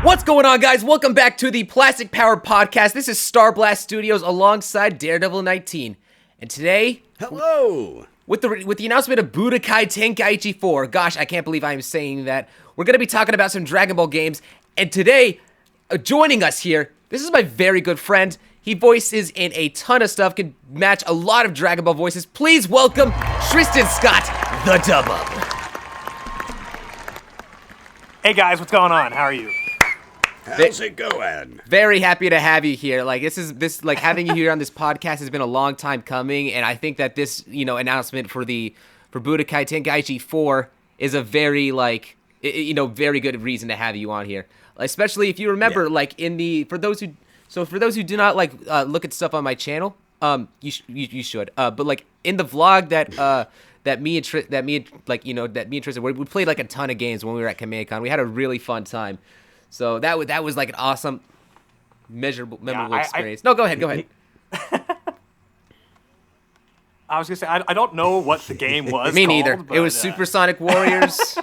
What's going on, guys? Welcome back to the Plastic Powered Podcast. This is Starblast Studios alongside Daredevil 19. And today, hello! With the announcement of Budakai Tenkaichi 4, gosh, I can't believe I'm saying that, we're going to be talking about some Dragon Ball games. And today, joining us here, this is my very good friend. He voices in a ton of stuff, can match a lot of Dragon Ball voices. Please welcome Tristan Scott, the Dubbub. Hey guys, what's going on? How are you? How's it going? Very happy to have you here. Like having you here on this podcast has been a long time coming, and I think that this, announcement for Budakai Tenkaichi 4 is a very very good reason to have you on here. Especially if you remember, for those who do not look at stuff on my channel, you should. But in the vlog that me and Tristan, we played a ton of games when we were at CommandCon. We had a really fun time. So that was an awesome, memorable experience. No, go ahead. I was gonna say I don't know what the game was. Me neither. But, it was Supersonic Warriors.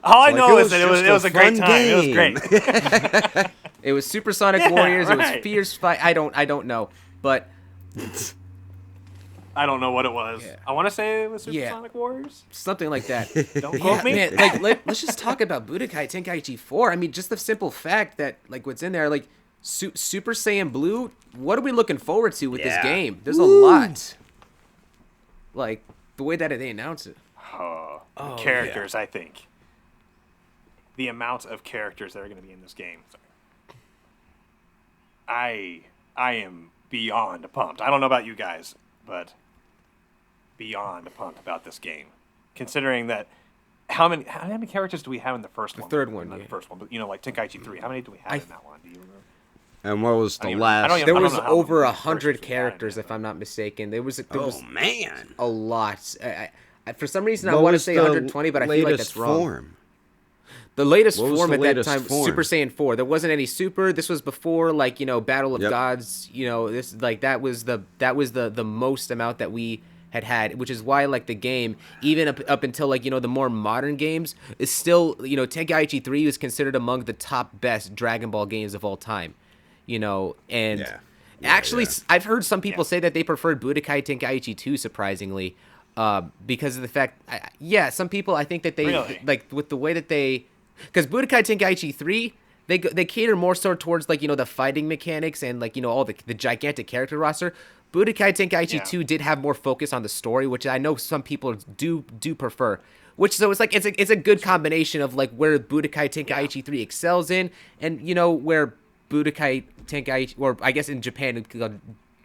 All I know is that it was a great time. It was great. It was Supersonic Warriors. Right. It was Fierce Fight. I don't know, but I don't know what it was. Yeah. I want to say it was Supersonic Warriors. Something like that. Don't quote me. Man, let's just talk about Budakai Tenkaichi 4. I mean, just the simple fact that, what's in there, Super Saiyan Blue, what are we looking forward to with this game? There's a lot. The way that they announce it. Characters, I think. The amount of characters that are going to be in this game. I am beyond pumped. I don't know about you guys, but beyond pumped about this game, considering that how many characters do we have in the first one? The third one, the first one, but Tenkaichi 3. How many do we have in that one? Do you remember? And what was the last? There was over 100 characters, if I'm not mistaken. There was man, a lot. For some reason, I want to say 120, but I feel like that's wrong. Form? The latest form at that time, Super Saiyan 4. There wasn't any Super. This was before, Battle of Gods. That was the most amount that we had, which is why the game, even up until the more modern games, is still Tenkaichi 3 is considered among the top best Dragon Ball games of all time. I've heard some people say that they preferred Budakai Tenkaichi 2, surprisingly, because of the fact, some people, I think that they with the way that they. Because Budakai Tenkaichi 3, they cater more so towards the fighting mechanics and all the gigantic character roster. Budakai Tenkaichi 2 did have more focus on the story, which I know some people do prefer. It's a good combination of where Budakai Tenkaichi 3 excels in, and where Budakai Tenkaichi, or I guess in Japan,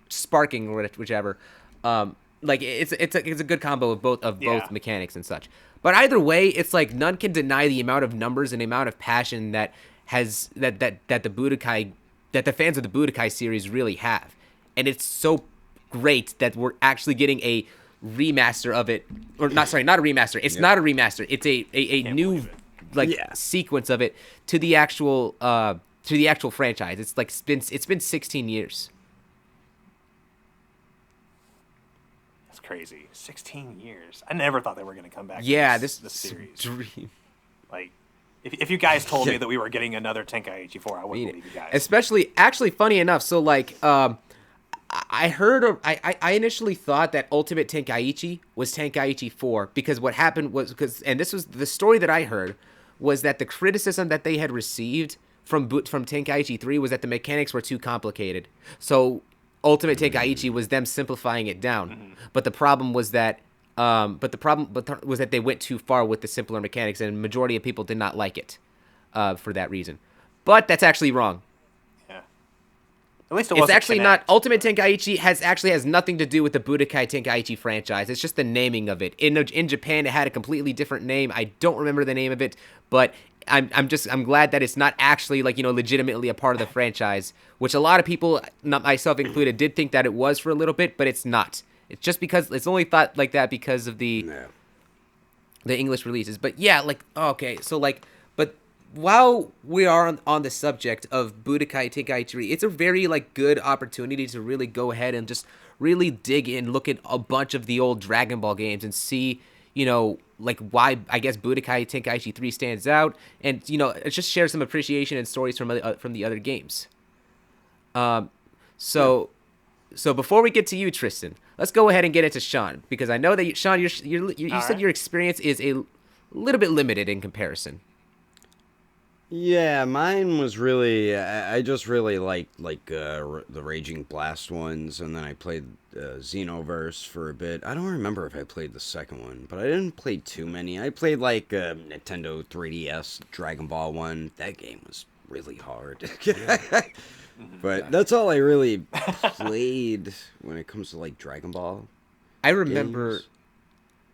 Sparking or whichever. It's a good combo of both mechanics and such. But either way, it's none can deny the amount of numbers and the amount of passion that the fans of the Budakai series really have. And it's so great that we're actually getting a remaster of it, or not a remaster. It's not a remaster. It's a new sequence of it to the actual franchise. It's been 16 years. Crazy. 16 years. I never thought they were going to come back. This series. Dream. If you guys told me that we were getting another Tenkaichi 4, I wouldn't believe you guys. Especially, actually, funny enough. So, I heard. I initially thought that Ultimate Tenkaichi was Tenkaichi 4 because what happened was and this was the story that I heard, was that the criticism that they had received from Tenkaichi 3 was that the mechanics were too complicated. So Ultimate Tenkaichi was them simplifying it down, but the problem was that they went too far with the simpler mechanics, and the majority of people did not like it for that reason. But that's actually wrong. Yeah, at least it's actually not. Ultimate Tenkaichi has nothing to do with the Budakai Tenkaichi franchise. It's just the naming of it. In Japan, it had a completely different name. I don't remember the name of it, but I'm glad that it's not actually legitimately a part of the franchise, which a lot of people, not myself included, did think that it was for a little bit, but it's not. It's just because it's only thought like that because of the English releases. But but while we are on the subject of Budakai Tenkaichi, it's a very good opportunity to really go ahead and just really dig in, look at a bunch of the old Dragon Ball games and see like why I guess Budakai Tenkaichi 3 stands out, and just share some appreciation and stories from the other games. So before we get to you, Tristan, let's go ahead and get into Sean, because I know that Sean, you said your experience is a little bit limited in comparison. Yeah, mine was really, I just really liked the Raging Blast ones, and then I played Xenoverse for a bit. I don't remember if I played the second one, but I didn't play too many. I played Nintendo 3DS Dragon Ball one. That game was really hard. But that's all I really played when it comes to Dragon Ball. I remember games.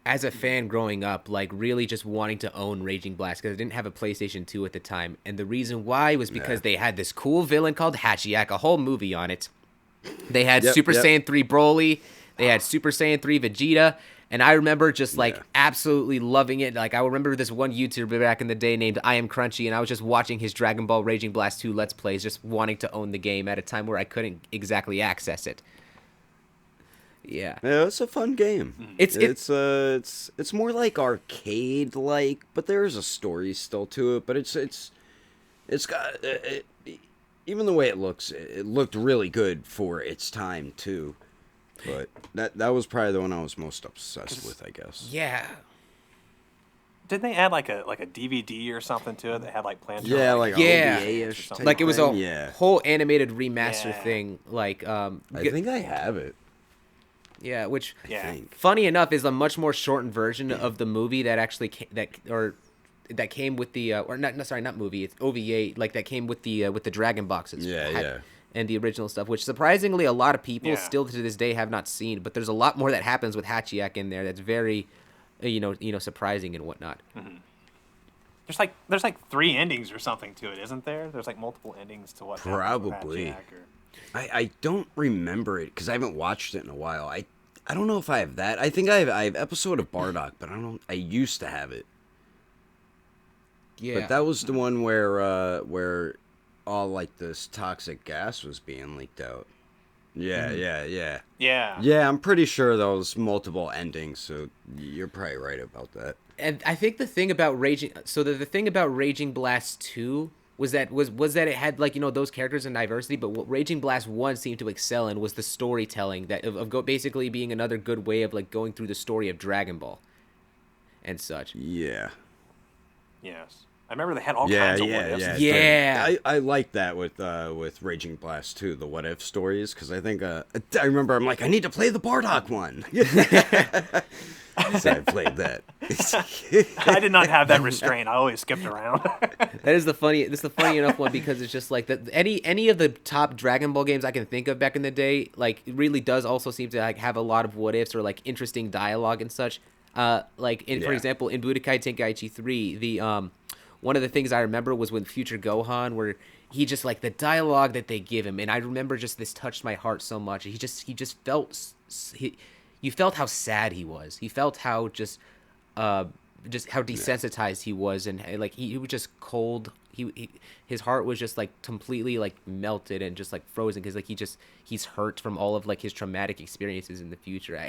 As a fan growing up, really just wanting to own Raging Blast, because I didn't have a PlayStation 2 at the time. And the reason why was because they had this cool villain called Hachiyak, a whole movie on it. They had Super Saiyan 3 Broly. They had Super Saiyan 3 Vegeta. And I remember just absolutely loving it. I remember this one YouTuber back in the day named I Am Crunchy, and I was just watching his Dragon Ball Raging Blast 2 Let's Plays, just wanting to own the game at a time where I couldn't exactly access it. Yeah, it's a fun game. It's more arcade but there's a story still to it. But it's got even the way it looks, it looked really good for its time too. But that was probably the one I was most obsessed with, I guess. Yeah. Didn't they add a DVD or something to it that had plans? Yeah, OVA-ish type it was thing. a whole animated remaster thing. I think I have it. Yeah, which funny enough is a much more shortened version of the movie that actually that came with the not movie, it's OVA, that came with the Dragon boxes. And the original stuff, which surprisingly a lot of people still to this day have not seen, but there's a lot more that happens with Hachiyak in there that's very surprising and whatnot. Mm-hmm. There's 3 endings or something to it, isn't there? There's multiple endings to what probably. I don't remember it because I haven't watched it in a while. I don't know if I have that. I think I have episode of Bardock, but I used to have it. Yeah. But that was the one where all this toxic gas was being leaked out. Yeah. Yeah, I'm pretty sure those multiple endings, so you're probably right about that. And I think the thing about the thing about Raging Blast 2 was that it had those characters and diversity, but what Raging Blast 1 seemed to excel in was the storytelling basically being another good way of going through the story of Dragon Ball and such. Yeah. Yes. I remember they had all kinds of what ifs. Yeah. I like that with Raging Blast 2, the what if stories, because I think I remember I'm I need to play the Bardock one. So I played that. I did not have that restraint. I always skipped around. This is the funny enough one, because it's just that any of the top Dragon Ball games I can think of back in the day, really does also seem to have a lot of what ifs or interesting dialogue and such. For example, in Budakai Tenkaichi 3, the one of the things I remember was when Future Gohan, where he just the dialogue that they give him, and I remember just this touched my heart so much. He just felt you felt how sad he was. He felt how just how desensitized he was, and he was just cold. His heart was just completely melted and just frozen, because he's hurt from all of his traumatic experiences in the future.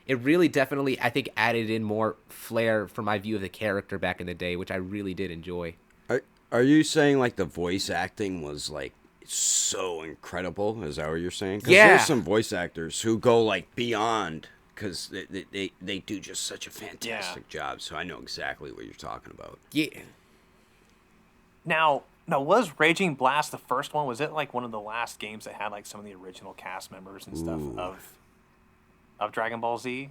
It really definitely, I think, added in more flair for my view of the character back in the day, which I really did enjoy. Are you saying the voice acting was so incredible? Is that what you're saying? 'Cause there's some voice actors who go beyond, because they do just such a fantastic job. So I know exactly what you're talking about. Yeah. Now was Raging Blast the first one? Was it one of the last games that had some of the original cast members and stuff of Dragon Ball Z?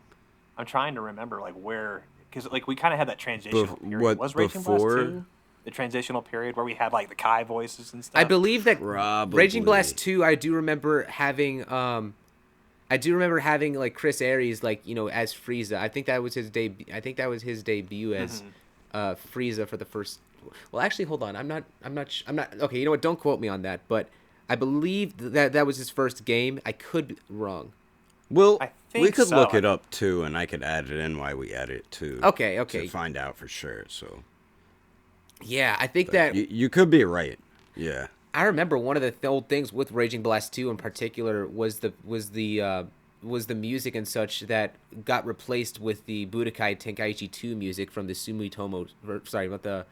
I'm trying to remember where, because we kind of had that transitional period. Was Raging Blast 2 the transitional period where we had the Kai voices and stuff? I believe that Probably. Raging Blast 2, I do remember having Chris Aries as Frieza. I think that was his debut as Frieza for the first. Well, actually, hold on. I'm not. Okay, you know what? Don't quote me on that. But I believe that was his first game. I could be wrong. Well, we could look it up too, and I could add it in while we edit it too. Okay. To find out for sure. So. Yeah, I think that you could be right. Yeah. I remember one of the old things with Raging Blast 2 in particular was the was the music and such that got replaced with the Budakai Tenkaichi 2 music from the Sumitomo. Sorry, not the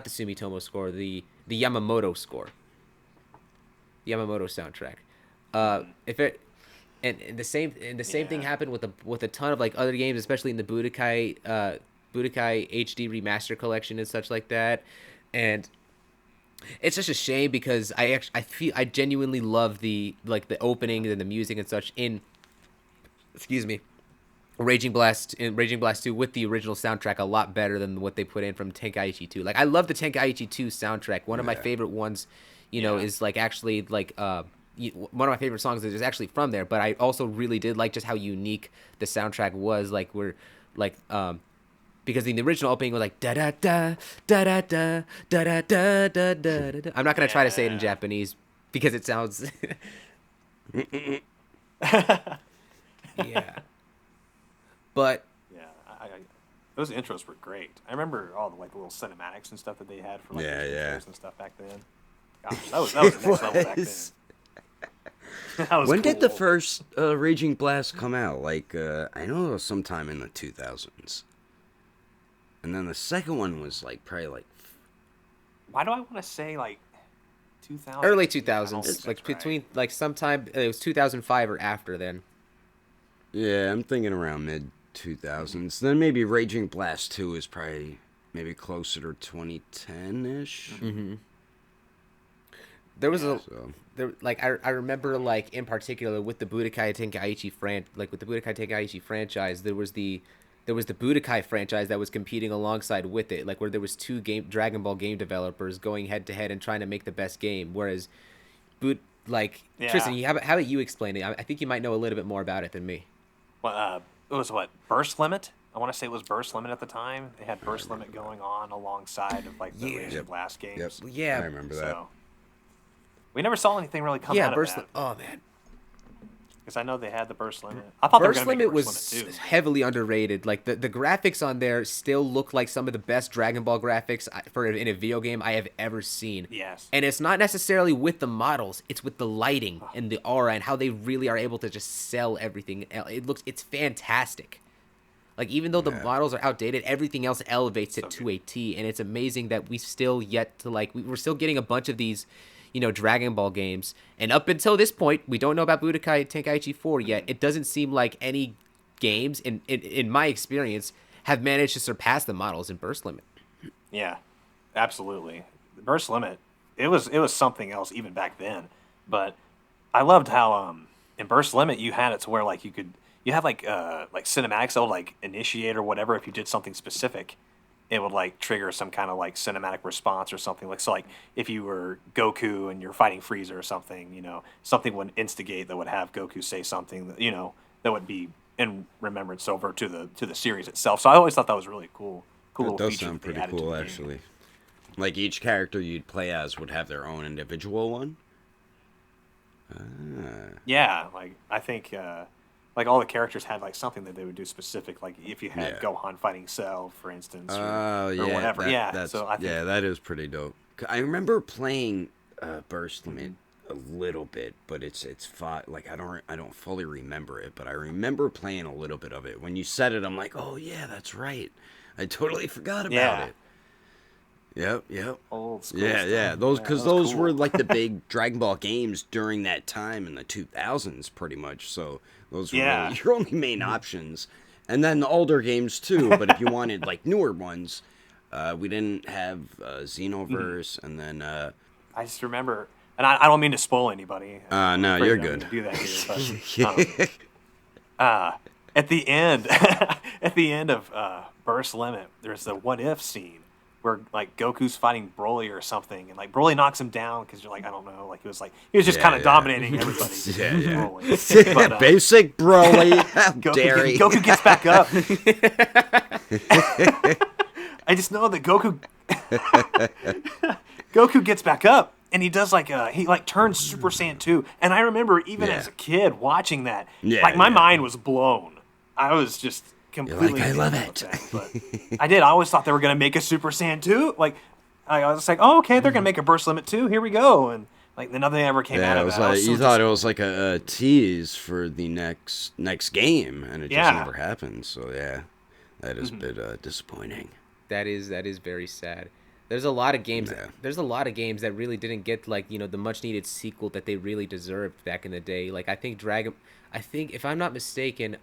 Sumitomo score, the Yamamoto score, Yamamoto soundtrack. If it and the same thing happened with a ton of like other games, especially in the Budakai HD remaster collection and such like that, and it's just a shame because I genuinely love the opening and the music and such in Raging Blast 2 with the original soundtrack a lot better than what they put in from Tenkaichi 2. Like I love the Tenkaichi 2 soundtrack. One of my favorite ones, is like actually like one of my favorite songs is actually from there, but I also really did like just how unique the soundtrack was. Like because in the original opening was like da da da da da da da da da da da. I'm not gonna try to say it in Japanese because it sounds. Yeah. But those intros were great. I remember all the like little cinematics and stuff that they had for like intros and stuff back then. Gosh, that was the next level back then. When did the first Raging Blast come out? Like I know it was sometime in the 2000s. And then the second one was like probably like. Why do I want to say like 2000? Early 2000s, like between like sometime it was 2005 or after then. Yeah, I'm thinking around mid 2000s. Then maybe Raging Blast 2 is probably maybe closer to 2010-ish. Mm-hmm. There was I remember like in particular with the Budakai Tenkaichi franchise, there was the Budakai franchise that was competing alongside with it, like where there was two Dragon Ball game developers going head to head and trying to make the best game. Whereas, Tristan, how about you explain it? I think you might know a little bit more about it than me. Well, it was Burst Limit. I want to say it was Burst Limit at the time. They had Burst Limit going on alongside of like the Raging Blast games. Yep. Yeah, I remember that. So, we never saw anything really come out of that. Oh man. Because I know they had the Burst Limit. I thought Burst they were going to Limit was heavily underrated. Like the graphics on there still look like some of the best Dragon Ball graphics in a video game I have ever seen. Yes. And it's not necessarily with the models; it's with the lighting and the aura and how they really are able to just sell everything. It's fantastic. Like even though the models are outdated, everything else elevates it to a T, and it's amazing that we're still getting a bunch of these. Dragon Ball games. And up until this point, we don't know about Budakai Tenkaichi 4 yet. It doesn't seem like any games, in my experience, have managed to surpass the models in Burst Limit. Yeah, absolutely. Burst Limit, it was something else even back then. But I loved how in Burst Limit you had it to where like you have like cinematics that would like initiate or whatever if you did something specific. It would like trigger some kind of like cinematic response or something like so. Like if you were Goku and you're fighting Frieza or something, something would instigate that would have Goku say something that that would be in remembrance over to the series itself. So I always thought that was really cool. Cool little feature. That does sound pretty cool, actually. Like each character you'd play as would have their own individual one. Yeah, like I think. Like all the characters had like something that they would do specific, like if you had Gohan fighting Cell, for instance, or whatever. That is pretty dope. I remember playing Burst Limit a little bit, but it's like I don't fully remember it, but I remember playing a little bit of it. When you said it, I'm like, oh yeah, that's right. I totally forgot about it. Yep. Old school stuff. Those were like the big Dragon Ball games during that time in the 2000s, pretty much. So those were really your only main options. And then the older games too, but if you wanted like newer ones, we didn't have Xenoverse, and then I just remember, and I don't mean to spoil anybody. No, you're good. Do that here, but, at the end of Burst Limit, there's the what if scene. Where like Goku's fighting Broly or something, and like Broly knocks him down because you're like I don't know, like he was just kind of dominating everybody. Broly. But, basic Broly, how dare he? Goku gets back up. I just know that Goku gets back up, and he does like he turns Super Saiyan 2, and I remember even as a kid watching that, my mind was blown. I was just. Completely I love it. But I always thought they were going to make a Super Saiyan 2. Like, I was like, oh, okay, they're going to make a Burst Limit 2. Here we go. And Like nothing ever came out Yeah, it of was that. I like was so you thought it was like a tease for the next game, and it just never happened. So yeah, that is a bit disappointing. That is very sad. There's a lot of games. Yeah. There's a lot of games that really didn't get like the much needed sequel that they really deserved back in the day. Like I think if I'm not mistaken,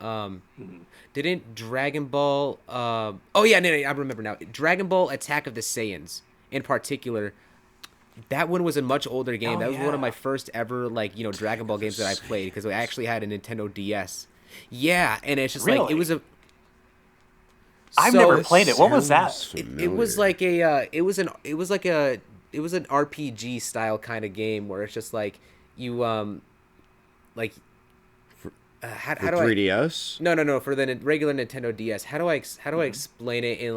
didn't Dragon Ball? Oh yeah, no, I remember now. Dragon Ball Attack of the Saiyans, in particular. That one was a much older game. That was one of my first ever Dragon Ball games that I played because I actually had a Nintendo DS. Yeah, and it's just like it was a. I've never played it. What was that? It was like a it was an RPG style kind of game where it's just like you like how do 3DS? No, for the regular Nintendo DS. How do I explain it in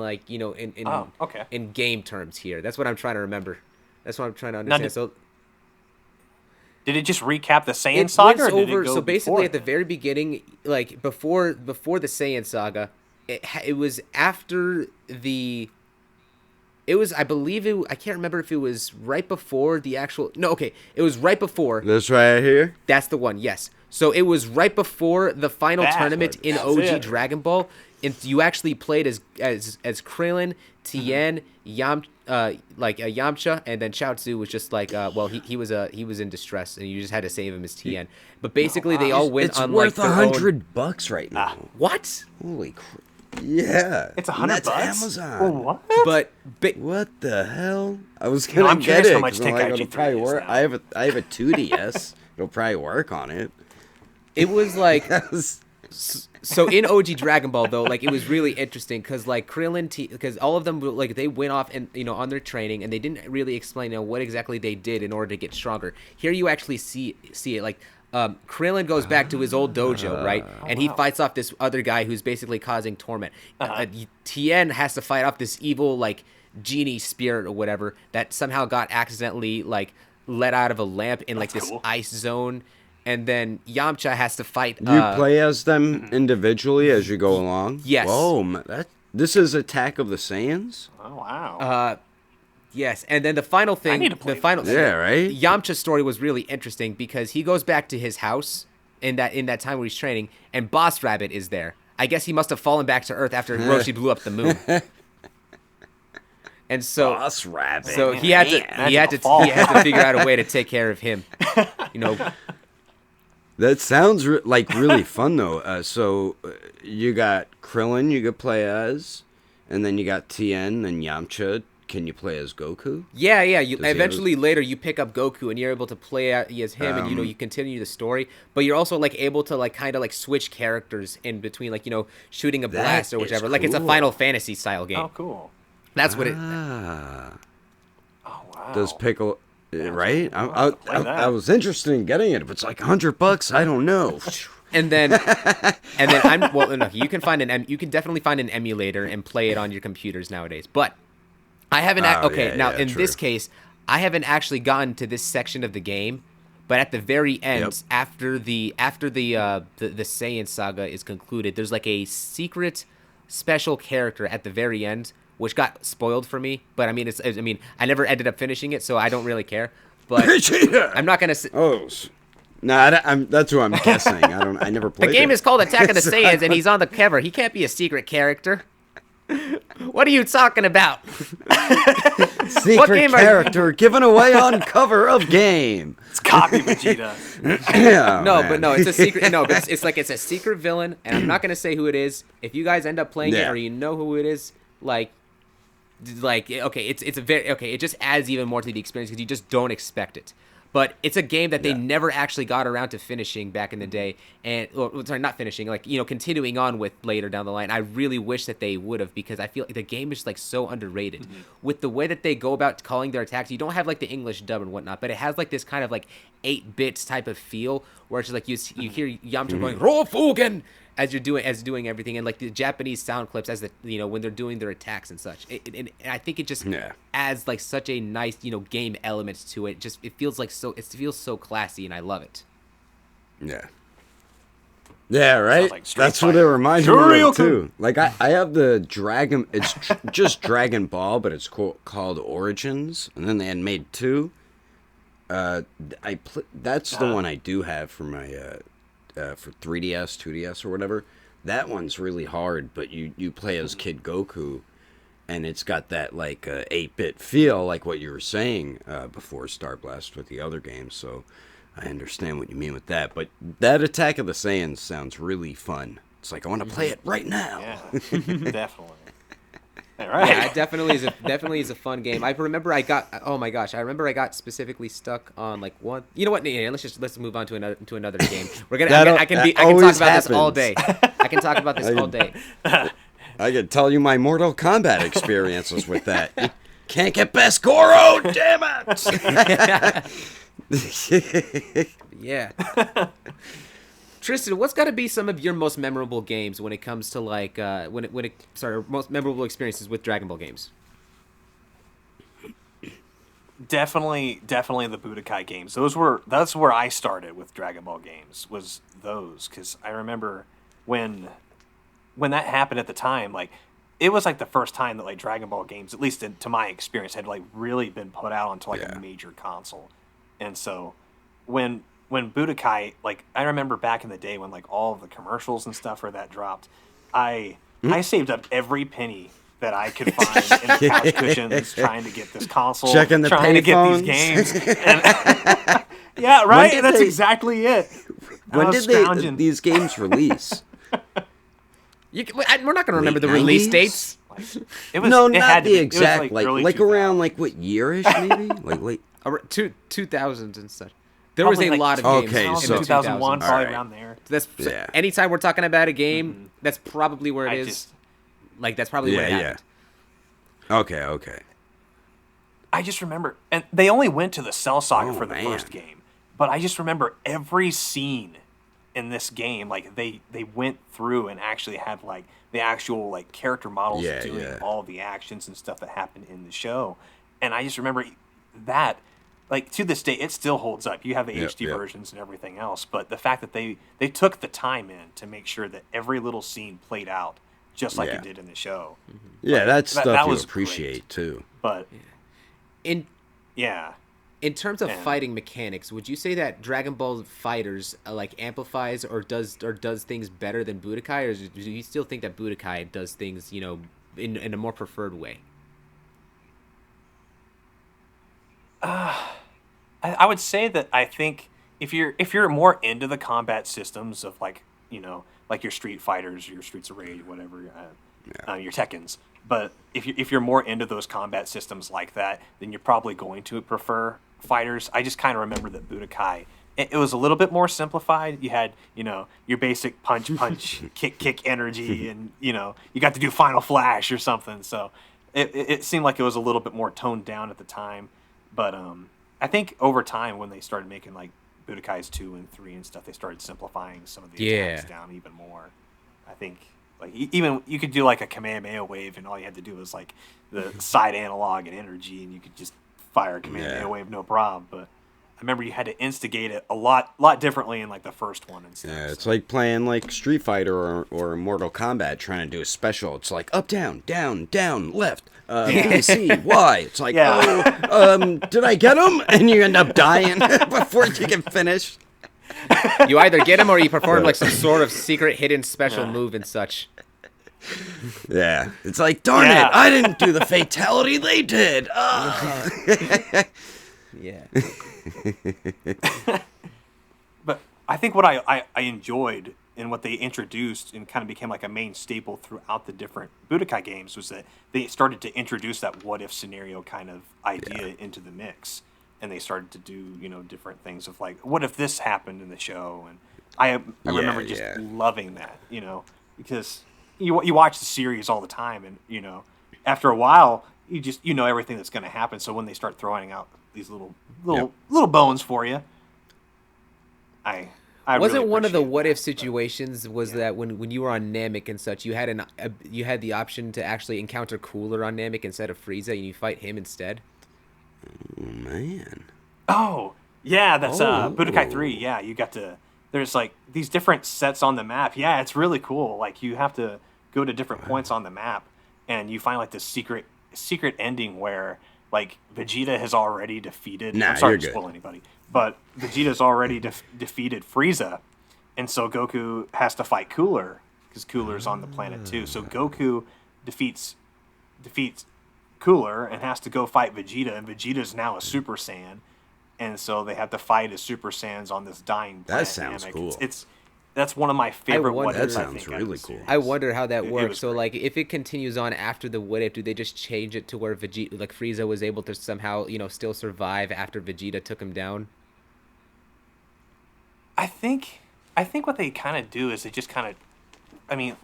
in game terms here? That's what I'm trying to remember. That's what I'm trying to understand. Did it just recap the Saiyan saga, or did it go so basically at the then? very beginning, like before the Saiyan saga, it was after the. It was, I believe I can't remember if it was right before the actual. No, okay, it was right before. This right here. That's the one. Yes. So it was right before the final tournament in OG Dragon Ball, and you actually played as Krillin, Tien, Yamcha, and then Chaozu was just like, he was in distress, and you just had to save him as Tien. But basically, they all went on like it's worth $100 right now. What? Holy crap! Yeah, It's $100. That's Amazon. What? But what the hell? I was gonna I'm get curious it. how much 'cause I'm like, Tenkaichi it'll probably 3 is work. now. I have a 2DS. It'll probably work on it. it was like. So in OG Dragon Ball though, like it was really interesting because like Krillin, because all of them like they went off and on their training and they didn't really explain what exactly they did in order to get stronger. Here you actually see it like Krillin goes back to his old dojo, right, and he fights off this other guy who's basically causing torment. Tien has to fight off this evil like genie spirit or whatever that somehow got accidentally like let out of a lamp in like this ice zone. And then Yamcha has to fight. You play as them individually as you go along? Yes. Whoa, this is Attack of the Saiyans? Oh wow. Yes, and then the final thing, need to play Yeah, right? Yamcha's story was really interesting because he goes back to his house in that time where he's training, and Boss Rabbit is there. I guess he must have fallen back to Earth after Hiroshi blew up the moon. And so, Boss Rabbit. so he had to figure out a way to take care of him. That sounds really fun though. So you got Krillin you could play as, and then you got Tien and Yamcha. Can you play as Goku? Yeah. Eventually later you pick up Goku and you're able to play as him, and you continue the story. But you're also like able to like kind of like switch characters in between, like shooting a blast or whichever. Like it's a Final Fantasy style game. Oh, cool. That's what it. Oh wow. Does Piccolo? Right? I was interested in getting it. If it's like $100, I don't know. And then you can definitely find an emulator and play it on your computers nowadays. But I haven't. In this case, I haven't actually gotten to this section of the game. But at the very end, after the Saiyan saga is concluded, there's like a secret special character at the very end, which got spoiled for me. But I mean, I never ended up finishing it, so I don't really care. But I'm not gonna. That's who I'm guessing. I never played. The game it. is called Attack of the Saiyans, and he's on the cover. He can't be a secret character. What are you talking about? Secret character given away on cover of game. It's copy Vegeta. It's a secret. No, but it's a secret villain, and I'm not gonna say who it is. If you guys end up playing it or you know who it is, it just adds even more to the experience because you just don't expect it. But it's a game that they never actually got around to finishing back in the day, and not finishing, continuing on with later down the line. I really wish that they would have, because I feel like the game is like so underrated. With the way that they go about calling their attacks, you don't have like the English dub and whatnot, but it has like this kind of like 8-bit type of feel where it's just like you hear Yamcha going Rofugen as doing everything, and like the Japanese sound clips as when they're doing their attacks and such. And I think it just adds like such a nice game element to it. It feels so classy, and I love it. Yeah, right. Like That's what it reminds me of too. Like I have the Dragon. It's just Dragon Ball, but it's called Origins, and then they had made 2. That's the one I do have for my for 3DS, 2DS, or whatever. That one's really hard, but you play as Kid Goku, and it's got that like 8-bit feel, like what you were saying before Starblast with the other games. So I understand what you mean with that. But that Attack of the Saiyans sounds really fun. It's like I want to play it right now. Yeah, definitely. All right. Yeah, it definitely is a fun game. I remember I got specifically stuck on like one. You know what? Yeah, let's move on to another game. I can talk about this all day. I can talk about this all day. I could tell you my Mortal Kombat experiences with that. You can't get best Goro, damn it! Yeah. Tristan, what's got to be some of your most memorable games when it comes to like most memorable experiences with Dragon Ball games? Definitely the Budakai games. That's where I started with Dragon Ball games. Was those, because I remember when that happened at the time, like it was like the first time that like Dragon Ball games, at least to my experience, had like really been put out onto like a major console. And so when Budakai, like I remember back in the day when like all of the commercials and stuff for that dropped, I saved up every penny that I could find in the couch cushions trying to get this console, checking the trying to get these games. And, yeah, right. That's exactly it. When did these games release? We're not going to remember the release dates. Like, not the exact, like around like what yearish maybe, like late 2000s and such. There was a lot of games. Okay, so 2001, probably around there. Anytime we're talking about a game, that's probably where it is. That's probably where it happened. Okay. I just remember, and they only went to the Cell Saga for the first game, but I just remember every scene in this game, like they went through and actually had like the actual like character models doing all the actions and stuff that happened in the show, and I just remember that. Like, to this day, it still holds up. You have the HD versions and everything else, but the fact that they took the time in to make sure that every little scene played out just like it did in the show. Mm-hmm. Yeah, that's stuff that you appreciate, too. But, in terms of fighting mechanics, would you say that Dragon Ball Fighters, amplifies or does things better than Budokai, or do you still think that Budokai does things, in a more preferred way? I would say that I think if you're more into the combat systems of like your Street Fighters, your Streets of Rage, whatever, your Tekkens, but if you're more into those combat systems like that, then you're probably going to prefer Fighters. I just kind of remember that Budokai, it was a little bit more simplified. You had your basic punch kick energy, and you got to do Final Flash or something. So it seemed like it was a little bit more toned down at the time. But I think over time, when they started making like Budokais 2 and 3 and stuff, they started simplifying some of the attacks down even more. I think like even you could do like a Kamehameha wave, and all you had to do was like the side analog and energy, and you could just fire a Kamehameha wave no problem. But I remember you had to instigate it a lot differently in like the first one and stuff. Yeah, it's like playing like Street Fighter or Mortal Kombat, trying to do a special. It's like up, down, left. B, C, Y. It's like, did I get him? And you end up dying before you can finish. You either get him or you perform like some sort of secret hidden special move and such. Yeah, it's like, darn it, I didn't do the fatality, they did. Yeah. But I think what I enjoyed and what they introduced and kind of became like a main staple throughout the different Budokai games was that they started to introduce that what if scenario kind of idea into the mix, and they started to do different things of like, what if this happened in the show? And I remember just loving that, because you watch the series all the time, and after a while you just everything that's going to happen. So when they start throwing out these little bones for you, I wasn't really one of the appreciate what if that, situations that when you were on Namek and such, you had the option to actually encounter Cooler on Namek instead of Frieza, and you fight him instead? Oh, man. Oh, yeah, that's Budokai 3. Yeah, you got to... There's, like, these different sets on the map. Yeah, it's really cool. Like, you have to go to different points on the map, and you find, like, this secret ending where like Vegeta has already defeated. Nah, I'm sorry you're to good. spoil anybody, but Vegeta's already defeated Frieza, and so Goku has to fight Cooler because Cooler's on the planet too. So Goku defeats Cooler and has to go fight Vegeta, and Vegeta's now a Super Saiyan, and so they have to fight as Super Saiyans on this dying planet. That sounds Namek. cool. That's one of my favorite wonder- what That ifs. sounds really cool. I wonder how that It works. was So, great. like, if it continues on after the what if, do they just change it to where Vegeta, like Frieza, was able to somehow, still survive after Vegeta took him down? I think what they kind of do is they just kind of, I mean,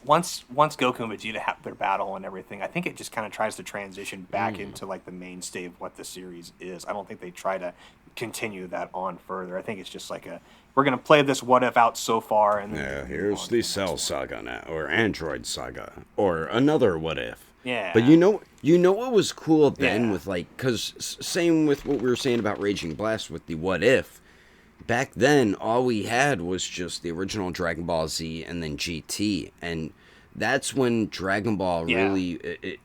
once Goku and Vegeta have their battle and everything, I think it just kind of tries to transition back into like the mainstay of what the series is. I don't think they try to continue that on further. I think it's just like we're gonna play this what if out so far, and then Yeah, move here's on to the next Cell one. Saga now, or Android Saga, or another what if. Yeah. But you know what was cool then Yeah. with like, cause same with what we were saying about Raging Blast with the what if. Back then, all we had was just the original Dragon Ball Z and then GT, and that's when Dragon Ball Yeah. really it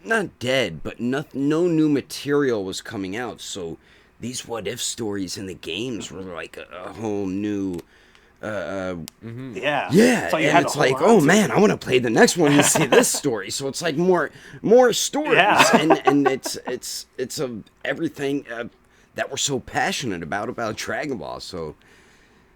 not dead, but no new material was coming out. So these what if stories in the games were like a whole new. Yeah. Yeah, So you and had it's to hold like, on oh to man, it. I want to play the next one and see this story. So it's like more stories, Yeah. and it's everything that we're so passionate about Dragon Ball. So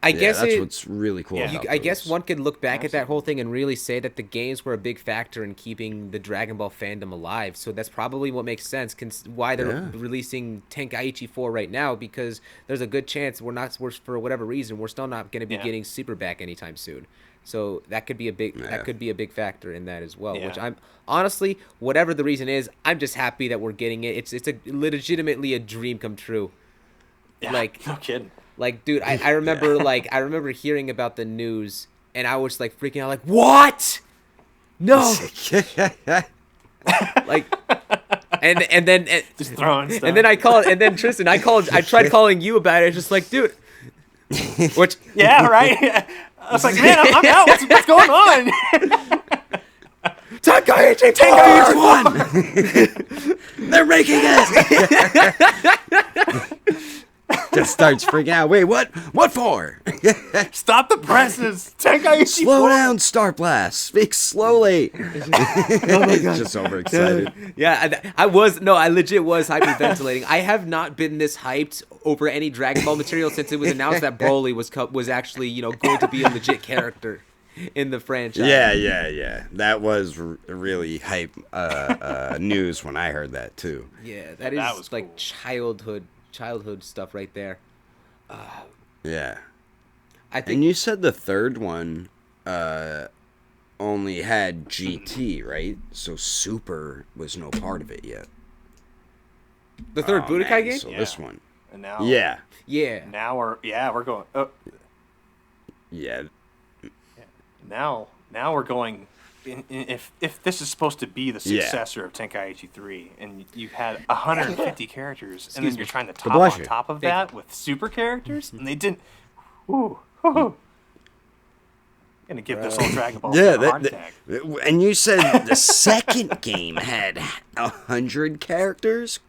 I guess that's what's really cool. Yeah. about I guess those. one could look back at that whole thing and really say that the games were a big factor in keeping the Dragon Ball fandom alive. So that's probably what makes sense. Why they're Yeah. releasing Tenkaichi 4 right now, because there's a good chance we're for whatever reason we're still not going to be Yeah. getting Super back anytime soon. So that could be a big factor in that as well. Yeah. Which I'm honestly, whatever the reason is, I'm just happy that we're getting it. It's legitimately a dream come true. Yeah, Like no kidding. Like, dude, I remember I remember hearing about the news and I was like freaking out, like, what? No. Like, and then Just throwing stuff. and then I tried calling you about it. It's just like, dude, which Yeah, right. I was like, man, I'm out. What's going on? Tenkaichi one. They're making it. Just starts freaking out. Wait, what? What for? Stop the presses. Tenkaichi. Slow down, Starblast. Speak slowly. Oh my god! Just overexcited. Yeah, I legit was hyperventilating. I have not been this hyped over any Dragon Ball material since it was announced that Broly was actually going to be a legit character in the franchise. Yeah. That was really hype news when I heard that too. Yeah, that is like cool. childhood stuff right there. Yeah. I think And you said the third one only had GT, right? So Super was no part of it yet. the third Budakai Man, game. So Yeah. this one. And now, Yeah. Yeah, Now we're going. Oh, Yeah. now we're going. If this is supposed to be the Yeah. successor of Tenkaichi 3, and you've had 150 characters, and then you're trying to top bless on you. top of Thank that with super characters, and they didn't. Gonna give this whole Dragon Ball Yeah, a heart attack. and you said the second game had 100 characters.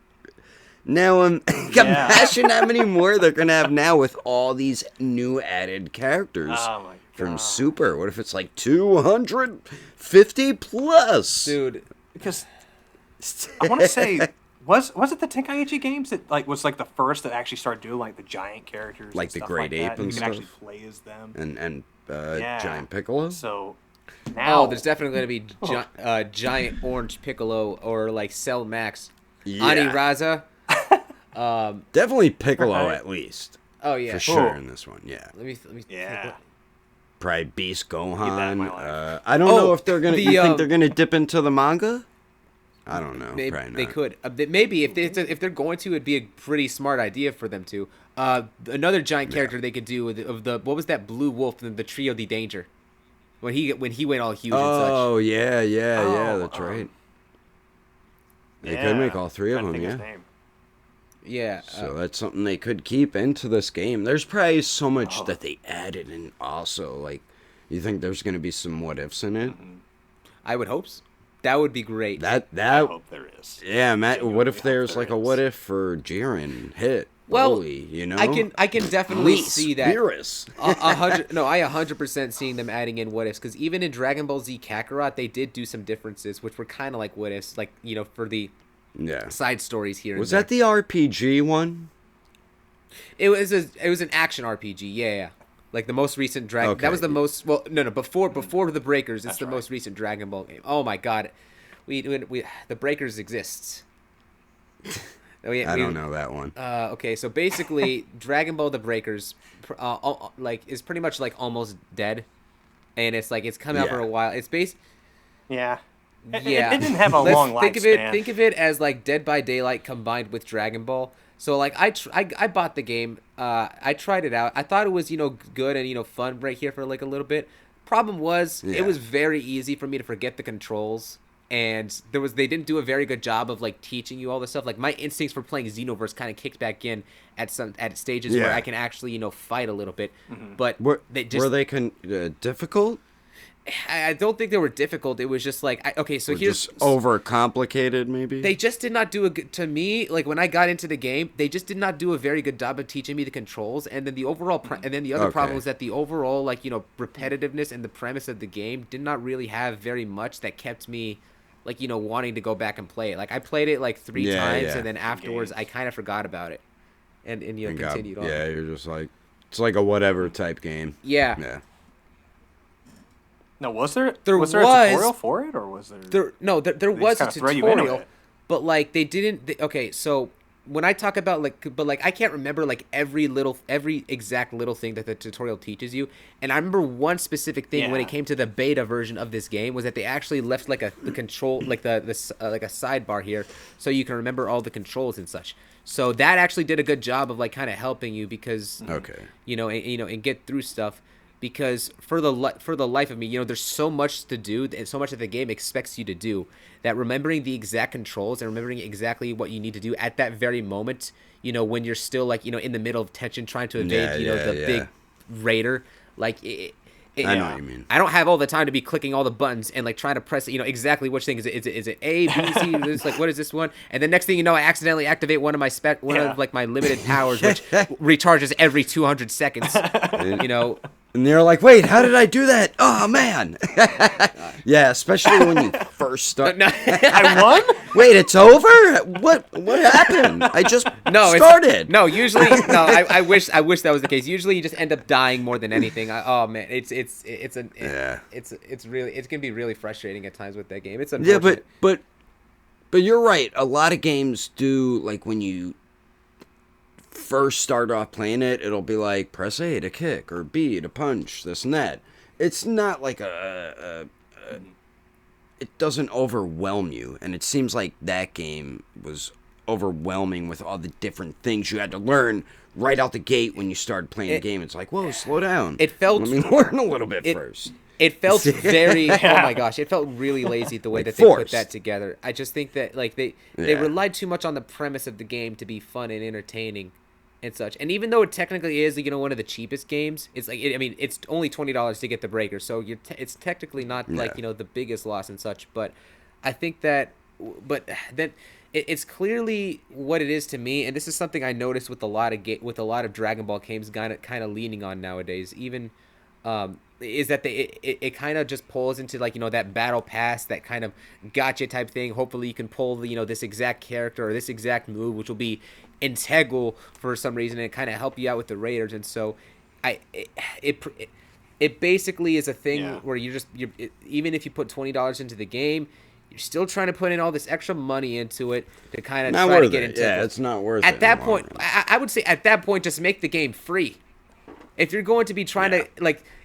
Now imagine how many more they're gonna have now with all these new added characters Oh my from god! Super. What if it's like 250 plus? dude. Because I want to say, was it the Tenkaichi games that was the first that actually started doing like the giant characters, Like and the stuff Great like Ape that, and you can actually stuff? play as them. And Yeah. Giant Piccolo. So now, Oh, there's definitely going to be giant orange Piccolo or like Cell Max. Yeah. Ani Raza. Definitely Piccolo Right. at least. Oh yeah. For sure Oh. in this one, yeah. Let me Yeah. Probably Beast that in Gohan. my life. I don't know if they're gonna. You think the they're gonna dip into the manga? I don't know. Maybe Probably they not. could. Maybe if they're going to, it'd be a pretty smart idea for them to. Another giant character they could do of the what was that blue wolf in the Trio de Danger, when he went all huge and such. Oh yeah. Oh, That's right. They Yeah. could make all three of Trying them. to think Yeah. his name. Yeah. So that's something they could keep into this game. There's probably so much Oh. that they added, and also like, you think there's gonna be some what ifs in it? I would hope. That would be great. I hope there is. Yeah, Matt. What if there's like a what if for Jiren hit? Well, Broly, you know, I can definitely see that. Beerus. 100% seeing them adding in what ifs, because even in Dragon Ball Z Kakarot, they did do some differences, which were kind of like what ifs, like for the side stories here. Was that the RPG one? It was an action RPG. Yeah. Like the most recent Dragon. Okay. That was the most. Well, no. Before the Breakers, it's the most recent Dragon Ball game. Oh my God, we the Breakers exists. I don't know that one. Okay, so basically, Dragon Ball The Breakers, is pretty much like almost dead, and it's come out for a while. It's based. Yeah. Yeah. It didn't have a long lifespan. Think of it as like Dead by Daylight combined with Dragon Ball. So like I bought the game. I tried it out. I thought it was good and fun right here for like a little bit. Problem was it was very easy for me to forget the controls. And they didn't do a very good job of like teaching you all this stuff. Like my instincts for playing Xenoverse kind of kicked back in at stages where I can actually fight a little bit. Mm-hmm. But were they difficult? I don't think they were difficult. It was just like here's just overcomplicated. Maybe they just did not do a good, to me. Like when I got into the game, they just did not do a very good job of teaching me the controls. And then the overall and then the other problem was that the overall repetitiveness and the premise of the game did not really have very much that kept me wanting to go back and play it. Like I played it like 3 times, and then afterwards I kind of forgot about it, and continued on. Yeah, you're just like it's like a whatever type game. Yeah. Yeah. No, was there a tutorial for it, or was there? There was a tutorial, but like they didn't. So when I talk about I can't remember like every exact little thing that the tutorial teaches you. And I remember one specific thing when it came to the beta version of this game was that they actually left the control like a sidebar here, so you can remember all the controls and such. So that actually did a good job of like kind of helping you because and get through stuff. Because for the life of me, there's so much to do and so much that the game expects you to do that remembering the exact controls and remembering exactly what you need to do at that very moment, when you're still in the middle of tension trying to evade, big raider, I know what you mean. I don't have all the time to be clicking all the buttons and like trying to press exactly which thing is it A, B, C, this what is this one? And the next thing you know, I accidentally activate one of my my limited powers, which recharges every 200 seconds. And they're like, wait, how did I do that? Oh, man. Yeah, especially when you first start. I won? Wait, it's over? What happened? I just started. Usually, I wish that was the case. Usually you just end up dying more than anything. Oh, man, it's going to be really frustrating at times with that game. It's unfortunate. Yeah, but you're right. A lot of games do, like when you first start off playing it, it'll be like press A to kick or B to punch, this and that. It's not like it doesn't overwhelm you, and it seems like that game was overwhelming with all the different things you had to learn right out the gate when you started playing the game. It's like, whoa, slow down. Let me learn a little bit first. It felt very, oh my gosh, it felt really lazy the way that they put that together. I just think that they relied too much on the premise of the game to be fun and entertaining and such. And even though it technically is, one of the cheapest games, it's like, it's only $20 to get the breaker. So it's technically not the biggest loss and such. But I think that, it's clearly what it is to me. And this is something I noticed with a lot of Dragon Ball games kind of leaning on nowadays. Even, is that it kind of just pulls into that battle pass, that kind of gotcha type thing. Hopefully you can pull this exact character or this exact move, which will be integral for some reason and kind of help you out with the raiders. And so it basically is a thing where you're even if you put $20 into the game, you're still trying to put in all this extra money into it to kind of try to get into it. It's not worth it. At that point, I would say at that point, just make the game free. If you're going to be trying to,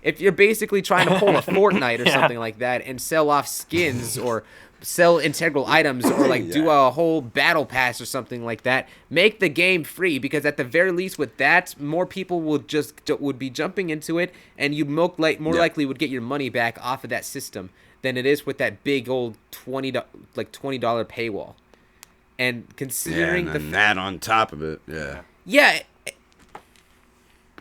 if you're basically trying to pull a Fortnite or something like that and sell off skins or sell integral items or do a whole battle pass or something like that, make the game free, because at the very least with that, more people would be jumping into it, and you more likely would get your money back off of that system than it is with that big old $20 paywall. And considering that on top of it, yeah.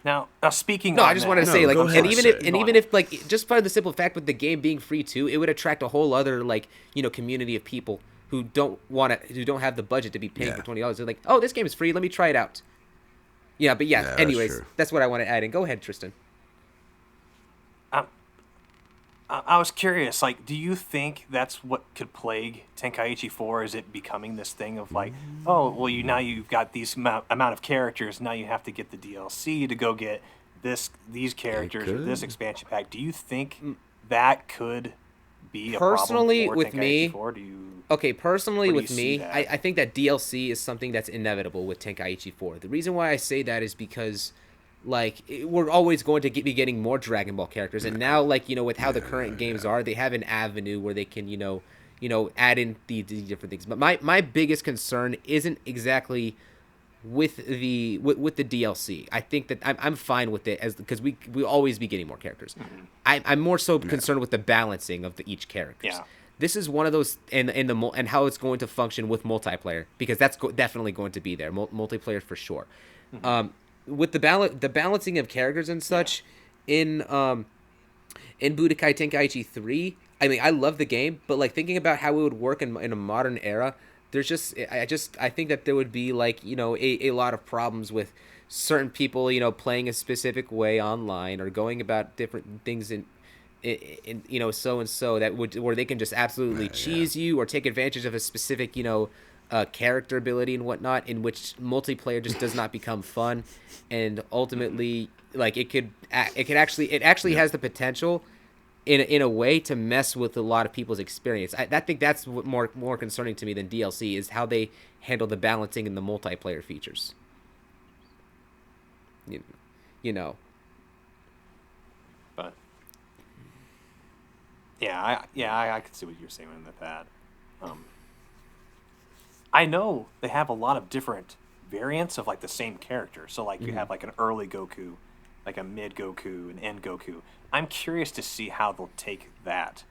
Now speaking. No, on I just that, want to say, like, go ahead. even if, like, just by the simple fact with the game being free too, it would attract a whole other, like, community of people who don't have the budget to be paying for $20. They're like, oh, this game is free, let me try it out. Yeah, but yeah, anyways, that's what I want to add in. Go ahead, Tristan. I was curious, like, do you think that's what could plague Tenkaichi 4? Is it becoming this thing of like, oh, well, you've got these amount of characters, now you have to get the DLC to go get these characters or this expansion pack? Do you think that could be a personally problem for with Tenkaichi me? 4? Personally with me, that? I think that DLC is something that's inevitable with Tenkaichi 4. The reason why I say that is because, like, we're always going to be getting more Dragon Ball characters, and now, like, with how the current games are, they have an avenue where they can, add in the different things. But my biggest concern isn't exactly with the DLC. I think that I'm fine with it because we always be getting more characters. Mm-hmm. I'm more so concerned with the balancing of each characters. Yeah. This is one of those, and how it's going to function with multiplayer, because that's definitely going to be there, multiplayer for sure. Mm-hmm. With the balancing of characters and such, in Budakai Tenkaichi 3, I mean, I love the game, but, like, thinking about how it would work in a modern era, I think that there would be, like, a lot of problems with certain people, playing a specific way online or going about different things in so and so where they can just absolutely cheese you or take advantage of a specific, character ability and whatnot, in which multiplayer just does not become fun, and ultimately, like, it actually has the potential in a way to mess with a lot of people's experience. I think that's what more concerning to me than DLC is how they handle the balancing and the multiplayer features. But I can see what you're saying with that. I know they have a lot of different variants of, like, the same character. So, like, you have, like, an early Goku, like a mid Goku, an end Goku. I'm curious to see how they'll take that.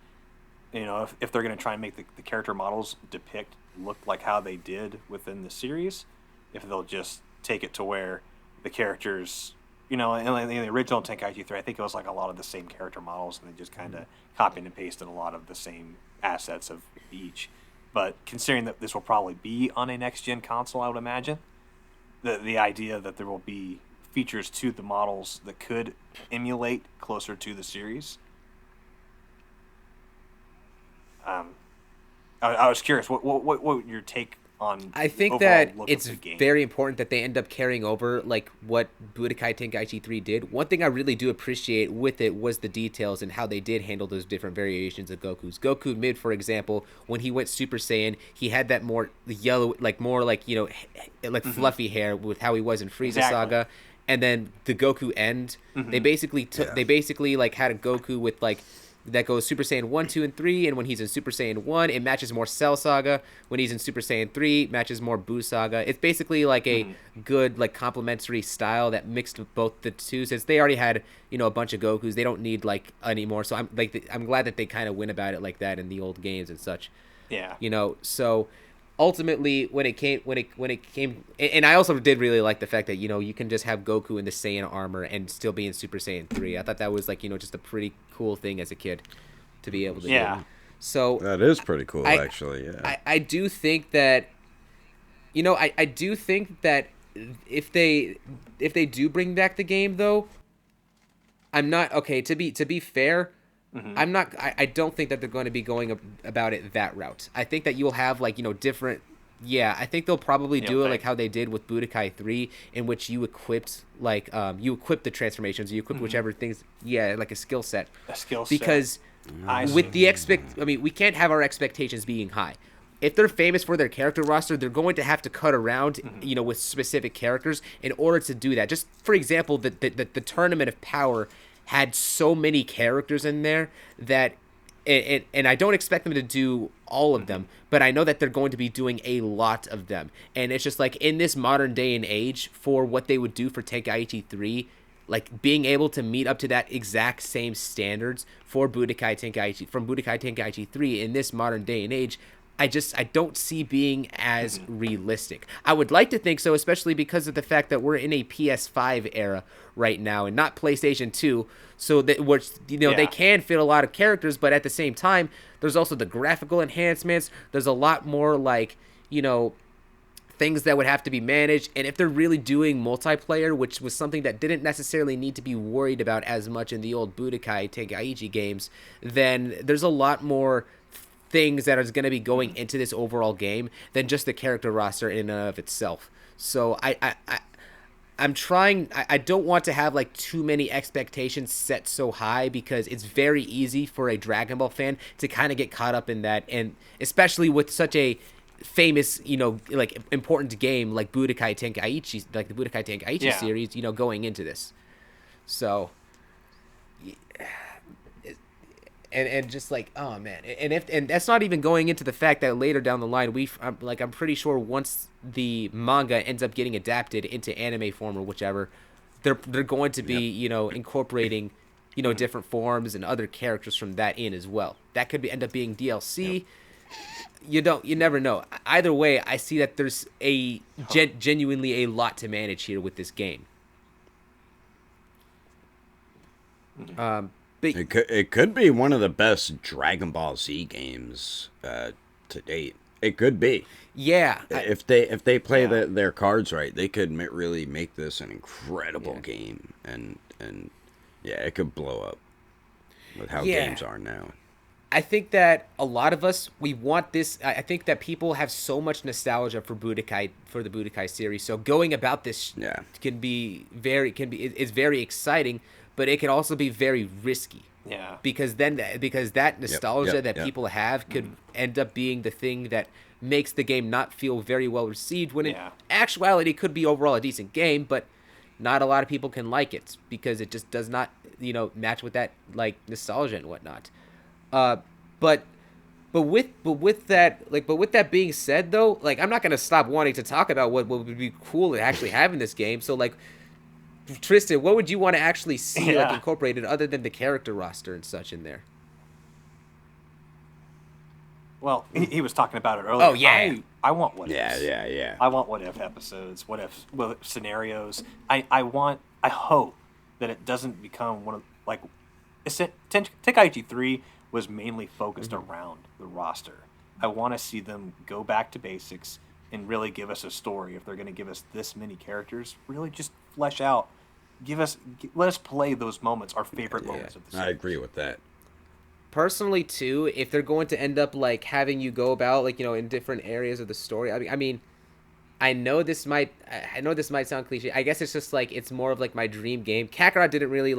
If they're going to try and make the character models look like how they did within the series, if they'll just take it to where the characters, in the original Tenkaichi 3, I think it was, like, a lot of the same character models, and they just kind of copied and pasted a lot of the same assets of each. But considering that this will probably be on a next-gen console, I would imagine, the idea that there will be features to the models that could emulate closer to the series. I was curious, what your take on? I think that it's very important that they end up carrying over, like, what Budakai Tenkaichi 3 did. One thing I really do appreciate with it was the details and how they did handle those different variations of Goku's. Goku Mid, for example, when he went Super Saiyan, he had that more yellow, like, more like, fluffy hair with how he was in Frieza Saga. And then the Goku End, they basically like had a Goku with, like, that goes Super Saiyan 1, 2, and 3, and when he's in Super Saiyan 1, it matches more Cell Saga. When he's in Super Saiyan 3, it matches more Buu Saga. It's basically like a good, like, complementary style that mixed with both the two. Since they already had, a bunch of Gokus, they don't need, like, anymore. So I'm glad that they kind of went about it like that in the old games and such. Yeah. So ultimately, when it came, and I also did really like the fact that, you can just have Goku in the Saiyan armor and still be in Super Saiyan 3. I thought that was, like, just a pretty cool thing as a kid to be able to do. So that is pretty cool, actually. Yeah. I do think that, I do think that if they do bring back the game, though, I'm not okay. To be fair, I'm not. I don't think that they're going to be going about it that route. I think that you'll have, like, different. Yeah, I think they'll probably do it like how they did with Budakai 3, in which you equipped, like, you equip the transformations, you equip whichever things. Yeah, like a skill set. A skill set. Because with the we can't have our expectations being high. If they're famous for their character roster, they're going to have to cut around, with specific characters in order to do that. Just for example, the Tournament of Power had so many characters in there that and I don't expect them to do all of them, but I know that they're going to be doing a lot of them. And it's just like, in this modern day and age, for what they would do for Tenkaichi 3, like, being able to meet up to that exact same standards for Budakai Tenkaichi 3 in this modern day and age, I don't see being as realistic. I would like to think so, especially because of the fact that we're in a PS5 era right now and not PlayStation 2. So that they can fit a lot of characters, but at the same time, there's also the graphical enhancements. There's a lot more like, things that would have to be managed. And if they're really doing multiplayer, which was something that didn't necessarily need to be worried about as much in the old Budakai Tenkaichi games, then there's a lot more things that are going to be going into this overall game than just the character roster in and of itself. So I'm trying. I don't want to have like too many expectations set so high, because it's very easy for a Dragon Ball fan to kind of get caught up in that, and especially with such a famous, like important game like Budakai Tenkaichi, like the Budakai Tenkaichi series, going into this. So. And just like, oh man, and that's not even going into the fact that later down the line I'm pretty sure once the manga ends up getting adapted into anime form or whichever, they're going to be incorporating different forms and other characters from that in as well. That could end up being DLC. Yep. You never know. Either way, I see that there's genuinely a lot to manage here with this game. It could be one of the best Dragon Ball Z games to date. It could be. Yeah. If they play their cards right, they could really make this an incredible game, and it could blow up with how games are now. I think that a lot of us, we want this. I think that people have so much nostalgia for the Budakai series. So going about this is very exciting, but it can also be very risky. Yeah. Because that nostalgia that people have could end up being the thing that makes the game not feel very well received, when in actuality it could be overall a decent game, but not a lot of people can like it because it just does not, match with that like nostalgia and whatnot. But with that being said though, like I'm not gonna stop wanting to talk about what would be cool to actually have in this game. So like, Tristan, what would you want to actually see like incorporated other than the character roster and such in there? Well, he was talking about it earlier. Oh yeah, I want what ifs. Yeah. I want what if episodes, what if scenarios. I hope that it doesn't become one of like Tenkaichi 3 was mainly focused around the roster. I want to see them go back to basics and really give us a story. If they're going to give us this many characters, really just flesh out. Let us play those moments, our favorite moments of the series. I agree with that. Personally, too, if they're going to end up like having you go about like in different areas of the story, I mean, I know this might sound cliche. I guess it's just like it's more of like my dream game. Kakarot didn't really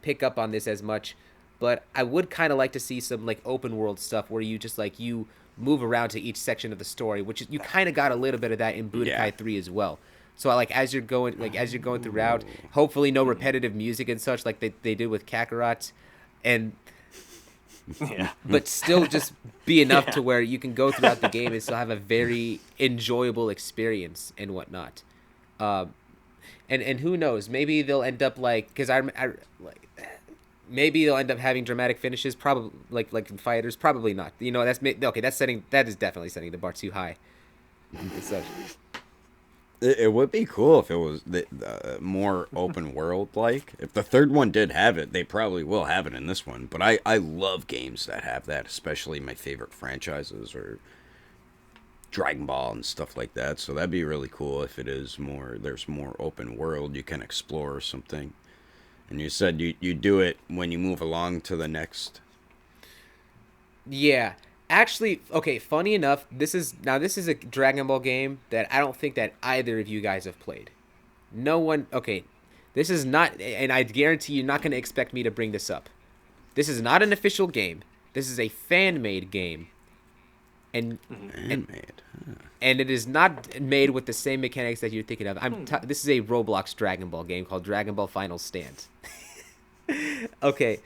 pick up on this as much, but I would kind of like to see some like open world stuff where you just like you move around to each section of the story, which you kind of got a little bit of that in Budakai 3 as well. So like as you're going throughout, hopefully no repetitive music and such like they did with Kakarot, and but still just be enough to where you can go throughout the game and still have a very enjoyable experience and whatnot. And who knows, maybe they'll end up like, because maybe they'll end up having dramatic finishes, probably like in Fighters, probably not. That is definitely setting the bar too high. It would be cool if it was more open world like. If the third one did have it, they probably will have it in this one. But I love games that have that, especially my favorite franchises or Dragon Ball and stuff like that. So that'd be really cool if there's more open world, you can explore something. And you said you do it when you move along to the next. Yeah. Actually, okay, funny enough, this is a Dragon Ball game that I don't think that either of you guys have played. No one, okay, this is not, and I guarantee you're not going to expect me to bring this up. This is not an official game. This is a fan-made game. And it is not made with the same mechanics that you're thinking of. This is a Roblox Dragon Ball game called Dragon Ball Final Stand. Okay,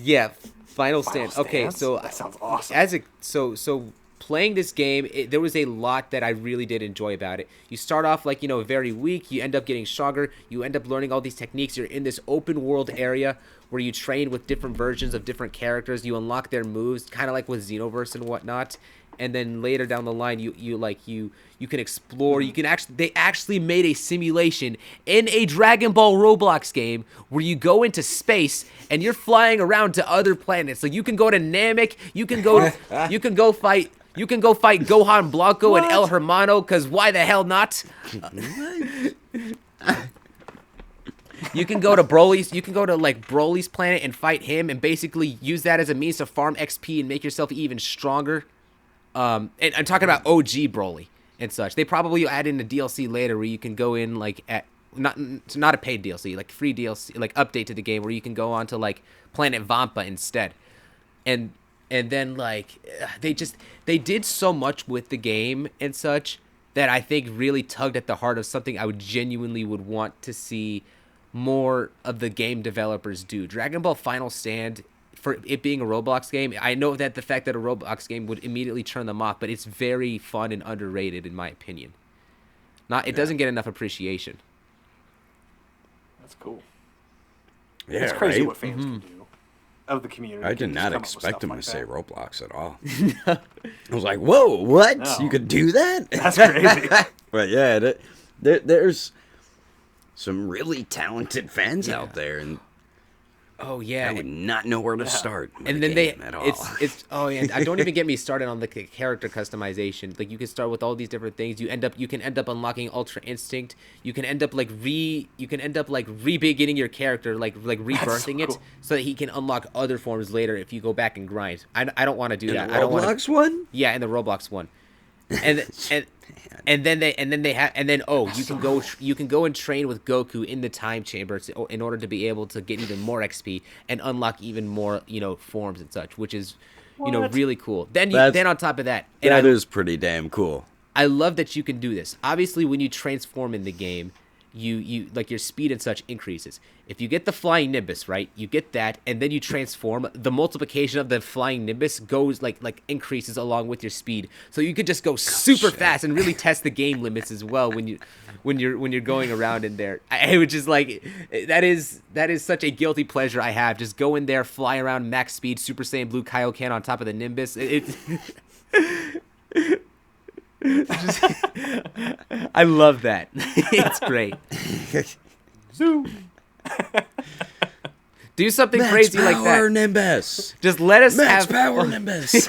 yeah, Final Stand. Okay, so that sounds awesome. so playing this game, there was a lot that I really did enjoy about it. You start off like, very weak. You end up getting stronger. You end up learning all these techniques. You're in this open world area where you train with different versions of different characters. You unlock their moves, kind of like with Xenoverse and whatnot. And then later down the line, you can explore. You can they actually made a simulation in a Dragon Ball Roblox game where you go into space and you're flying around to other planets. So you can go to Namek. You can go fight Gohan Blanco and El Hermano. Cause why the hell not? You can go to Broly's. You can go to like Broly's planet and fight him, and basically use that as a means to farm XP and make yourself even stronger. And I'm talking about OG Broly and such. They probably add in a DLC later where you can go in like at not a paid DLC, like free DLC, like update to the game where you can go on to like Planet Vampa instead. And then like they did so much with the game and such that I think really tugged at the heart of something I would genuinely want to see more of the game developers do. Dragon Ball Final Stand, for it being a Roblox game, I know that the fact that a Roblox game would immediately turn them off, but it's very fun and underrated in my opinion. It doesn't get enough appreciation. That's cool. Yeah, it's crazy right? what fans can do of the community. I did not expect him like to say that. Roblox at all. I was like, whoa, what? No. You could do that? That's crazy. But yeah, there's some really talented fans out there, and Oh yeah, I would not know where to start. And then it's oh yeah, I don't even get me started on the character customization. Like you can start with all these different things. You can end up unlocking Ultra Instinct. You can end up re-beginning your character, like rebirthing it, so that he can unlock other forms later if you go back and grind. I don't want to do that. The Roblox one? Yeah, in the Roblox one. And then you can go and train with Goku in the time chamber in order to be able to get even more XP and unlock even more forms and such, which is really cool. Then on top of that, that is pretty damn cool. I love that you can do this. Obviously, when you transform in the game, you like your speed and such increases. If you get the flying Nimbus, right, you get that, and then you transform, the multiplication of the flying Nimbus goes like increases along with your speed. So you could just go super fast and really test the game limits as well when you're going around in there. I was just like, that is such a guilty pleasure I have. Just go in there, fly around max speed, Super Saiyan Blue Kaioken on top of the Nimbus. I love that. It's great. Zoom. Do something crazy like that. Power Nimbus. Just let us Max have Power Nimbus.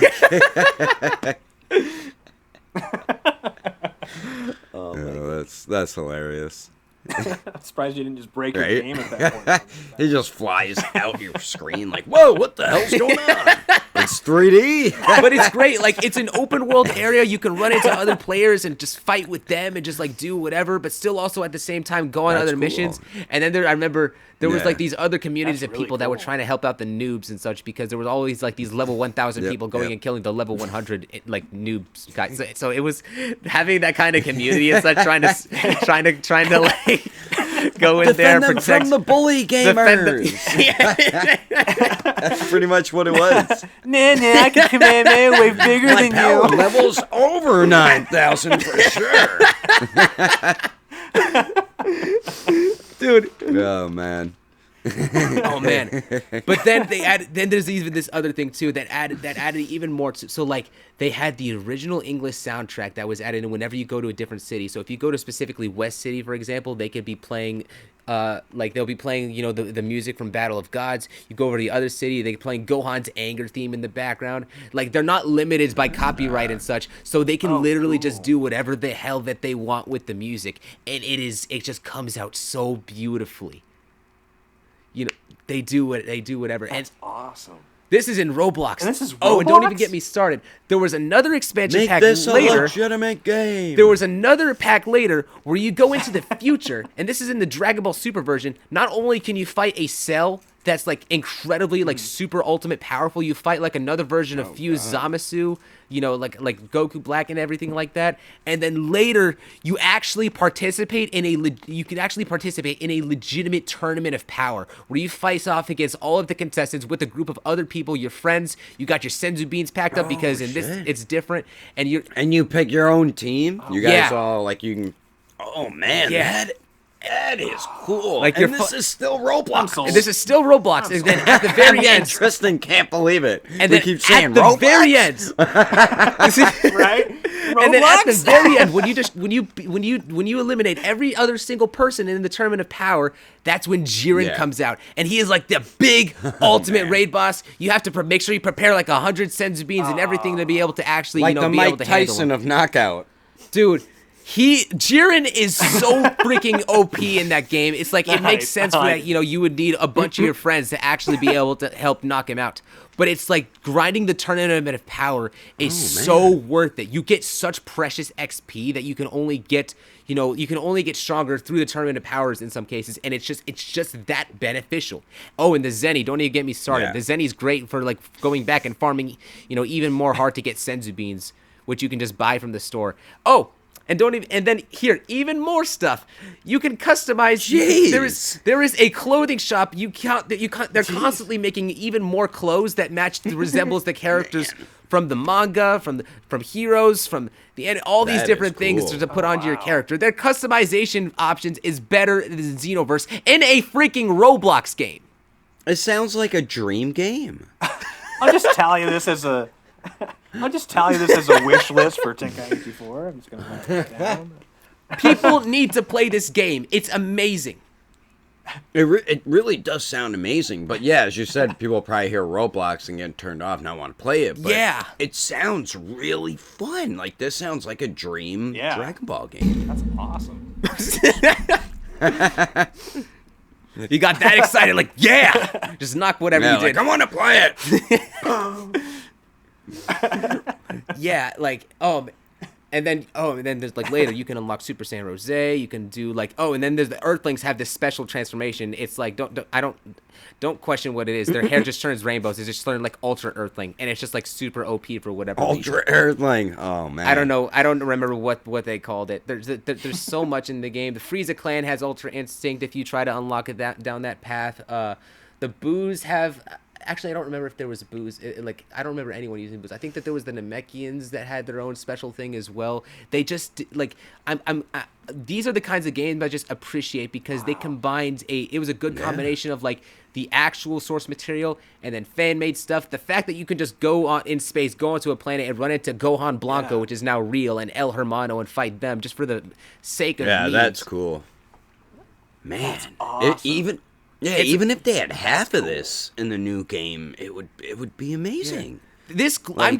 That's hilarious. I'm surprised you didn't just break your game at that point. He just flies out your screen like, whoa, what the hell's going on? It's 3D. But it's great. Like, it's an open world area. You can run into other players and just fight with them and just like do whatever, but still also at the same time go on other missions. And then I remember there was like these other communities of people that were trying to help out the noobs and such, because there was always like these level 1000 people going and killing the level 100 like noobs guys. So it was having that kind of community and such, trying to like go in there, them protect from the bully gamers. That's pretty much what it was. Nah, I can command man way bigger My than power you. level's over 9,000 for sure. Dude. Oh man. Oh man. But then there's even this other thing too that added even more to, so like they had the original English soundtrack that was added in whenever you go to a different city. So if you go to specifically West City, for example, they could be playing they'll be playing the music from Battle of Gods. You go over to the other city, they're playing Gohan's anger theme in the background. Like, they're not limited by copyright and such, so they can literally just do whatever the hell that they want with the music, and it just comes out so beautifully. They do whatever. That's awesome. This is in Roblox. And this is Roblox? Oh, and don't even get me started. There was another expansion pack this later. a legitimate game. There was another pack later where you go into the future, and this is in the Dragon Ball Super version. Not only can you fight a Cell that's like incredibly like super ultimate powerful. You fight like another version of Fused Zamasu, you know, like Goku Black and everything like that. And then later you actually participate in a legitimate tournament of power where you face off against all of the contestants with a group of other people, your friends. You got your Senzu beans packed up because in this it's different, and you pick your own team. You guys all like you can. Oh man, that is cool. Like this is still Roblox. This is still Roblox. And then at the very end, Tristan can't believe it. And we then keep saying at the Roblox. very end, Right? Roblox? And then at the very end, when you eliminate every other single person in the tournament of power, that's when Jiren comes out, and he is like the big ultimate raid boss. You have to make sure you prepare like 100 Senzu beans and everything to be able to actually like be the able to handle Tyson him. of Knockout, dude. Jiren is so freaking OP in that game. It's like it makes sense for that, you would need a bunch of your friends to actually be able to help knock him out. But it's like grinding the tournament of power is so worth it. You get such precious XP that you can only get, stronger through the tournament of powers in some cases, and it's just that beneficial. Oh, and the Zenny, don't even get me started. Yeah. The Zenny's great for like going back and farming, even more hard to get Senzu beans, which you can just buy from the store. Oh, and then here, even more stuff. You can customize. Jeez. There is a clothing shop. They're constantly making even more clothes that resembles the characters from the manga, from Heroes, from the end. All these different things to put onto your character. Their customization options is better than Xenoverse in a freaking Roblox game. It sounds like a dream game. I'll just tell you this as a wish list for Tenkaichi 4. I'm just going to write it down. People need to play this game. It's amazing. It really does sound amazing. But yeah, as you said, people probably hear Roblox and get turned off and not want to play it. But it sounds really fun. Like, this sounds like a dream Dragon Ball game. That's awesome. You got that excited, like, just knock whatever you did. Like, I want to play it. And then there's like later you can unlock Super Saiyan Rose. You can do like and then there's the Earthlings have this special transformation. It's like don't question what it is. Their hair just turns rainbows. They just turn like Ultra Earthling, and it's just like super OP for whatever Ultra reason. Earthling. Oh man. I don't know. I don't remember what they called it. There's so much in the game. The Frieza clan has Ultra Instinct if you try to unlock it down that path. The Boos have. Actually, I don't remember if there was Boos. I don't remember anyone using Boos. I think that there was the Namekians that had their own special thing as well. They just these are the kinds of games I just appreciate because they combined it was a good combination of like the actual source material and then fan-made stuff. The fact that you can just go on in space, go onto a planet and run into Gohan Blanco, which is now real, and El Hermano and fight them just for the sake of memes. That's cool. Man, that's awesome. Even if they had half of this in the new game, it would be amazing. This is a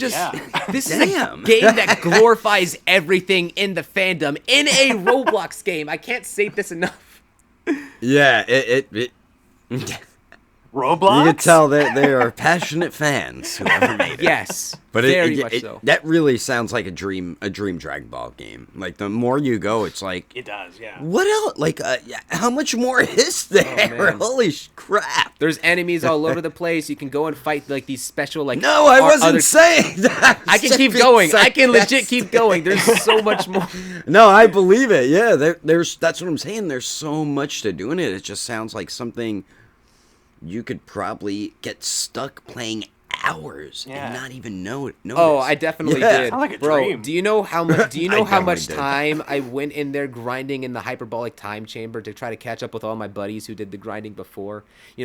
game that glorifies everything in the fandom in a Roblox game. I can't say this enough. Yeah, it Roblox? You can tell they are passionate fans whoever made it. Yes, but very much so. That really sounds like a dream Dragon Ball game. Like the more you go, it's like it does. Yeah. What else? Like how much more is there? Holy crap! There's enemies all over the place. You can go and fight like these special like. No, I wasn't saying that. I can keep going. I can legit keep going. There's so much more. No, I believe it. Yeah, there's that's what I'm saying. There's so much to do in it. It just sounds like something you could probably get stuck playing hours and not even know it. Oh, I definitely did. Sounds like a Bro, dream. Do you know how much? Do you know how much time I went in there grinding in the hyperbolic time chamber to try to catch up with all my buddies who did the grinding before?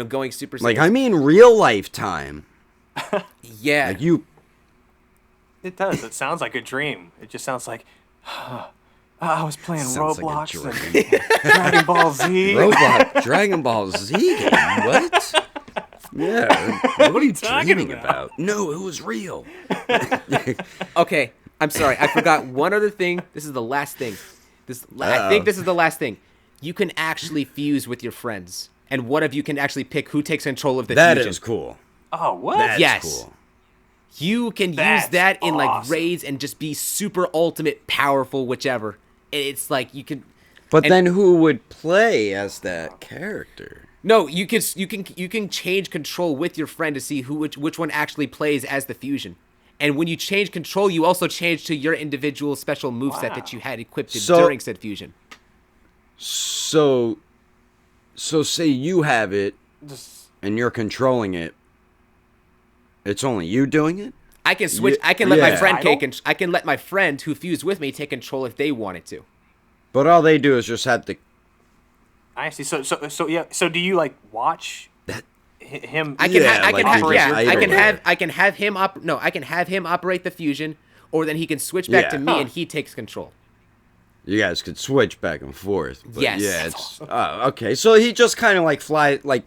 Going Super Saiyan. Like I mean, real life time. Yeah. Like you. It does. It sounds like a dream. It just sounds like. I was playing Roblox and Dragon Ball Z. Roblox, Dragon Ball Z game? What? Yeah. What are you dreaming about? No, it was real. Okay, I'm sorry. I forgot one other thing. This is the last thing. I think this is the last thing. You can actually fuse with your friends, and one of you can actually pick who takes control of the fusion. That is cool. Oh, what? That's cool. You can use that in like raids and just be super ultimate powerful, whichever. It's like you can. But then who would play as that character? No, you can change control with your friend to see which one actually plays as the fusion. And when you change control, you also change to your individual special moveset that you had equipped during said fusion. So say you have it and you're controlling it. It's only you doing it? I can switch. I can let my friend I can let my friend who fused with me take control if they wanted to. But all they do is just have to. I see. So yeah. So do you like watch him? I can have him operate the fusion, or then he can switch back to me and he takes control. You guys could switch back and forth. But yes. Yeah. It's okay. So he just kind of like fly like.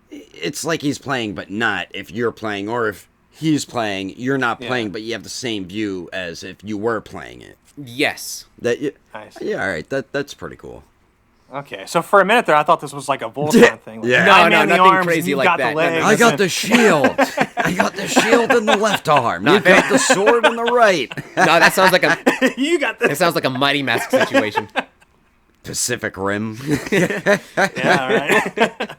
It's like he's playing, but not if you're playing, or if he's playing, you're not playing, but you have the same view as if you were playing it. Yes. Yeah. All right. That's pretty cool. Okay, so for a minute there, I thought this was like a Voltron thing. Like, no, nothing crazy like that. I got the shield. I got the shield in the left arm. You got the sword in the right. No, that sounds like a. You got this. It sounds like a Mighty Mask situation. Pacific Rim. Yeah, right.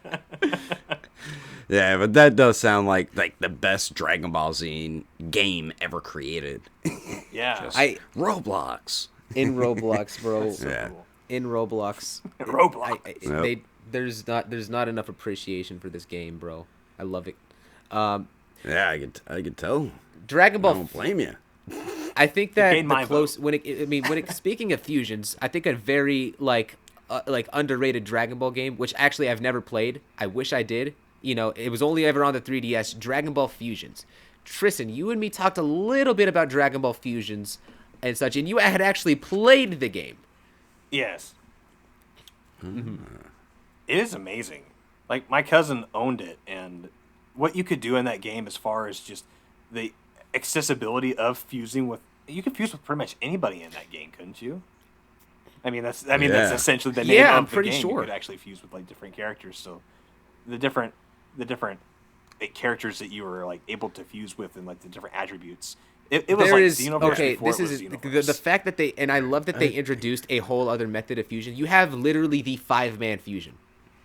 Yeah, but that does sound like the best Dragon Ball Z game ever created. Yeah. Roblox. In Roblox, bro. Yeah. Cool. In Roblox. There's not enough appreciation for this game, bro. I love it. Yeah, I could tell. Dragon Ball. I don't blame you. I think that speaking of fusions, I think a very like underrated Dragon Ball game, which actually I've never played. I wish I did. You know, it was only ever on the 3DS. Dragon Ball Fusions. Tristan, you and me talked a little bit about Dragon Ball Fusions and such, and you had actually played the game. Yes. Mm-hmm. It is amazing. Like, my cousin owned it, and what you could do in that game as far as just the accessibility of fusing with... You could fuse with pretty much anybody in that game, couldn't you? That's essentially the name of the game. You could actually fuse with, like, different characters, so the different characters that you were, like, able to fuse with and, like, the different attributes... It was Xenoverse before this it was is Xenoverse. the fact that and I love that they introduced a whole other method of fusion. You have literally the 5-man fusion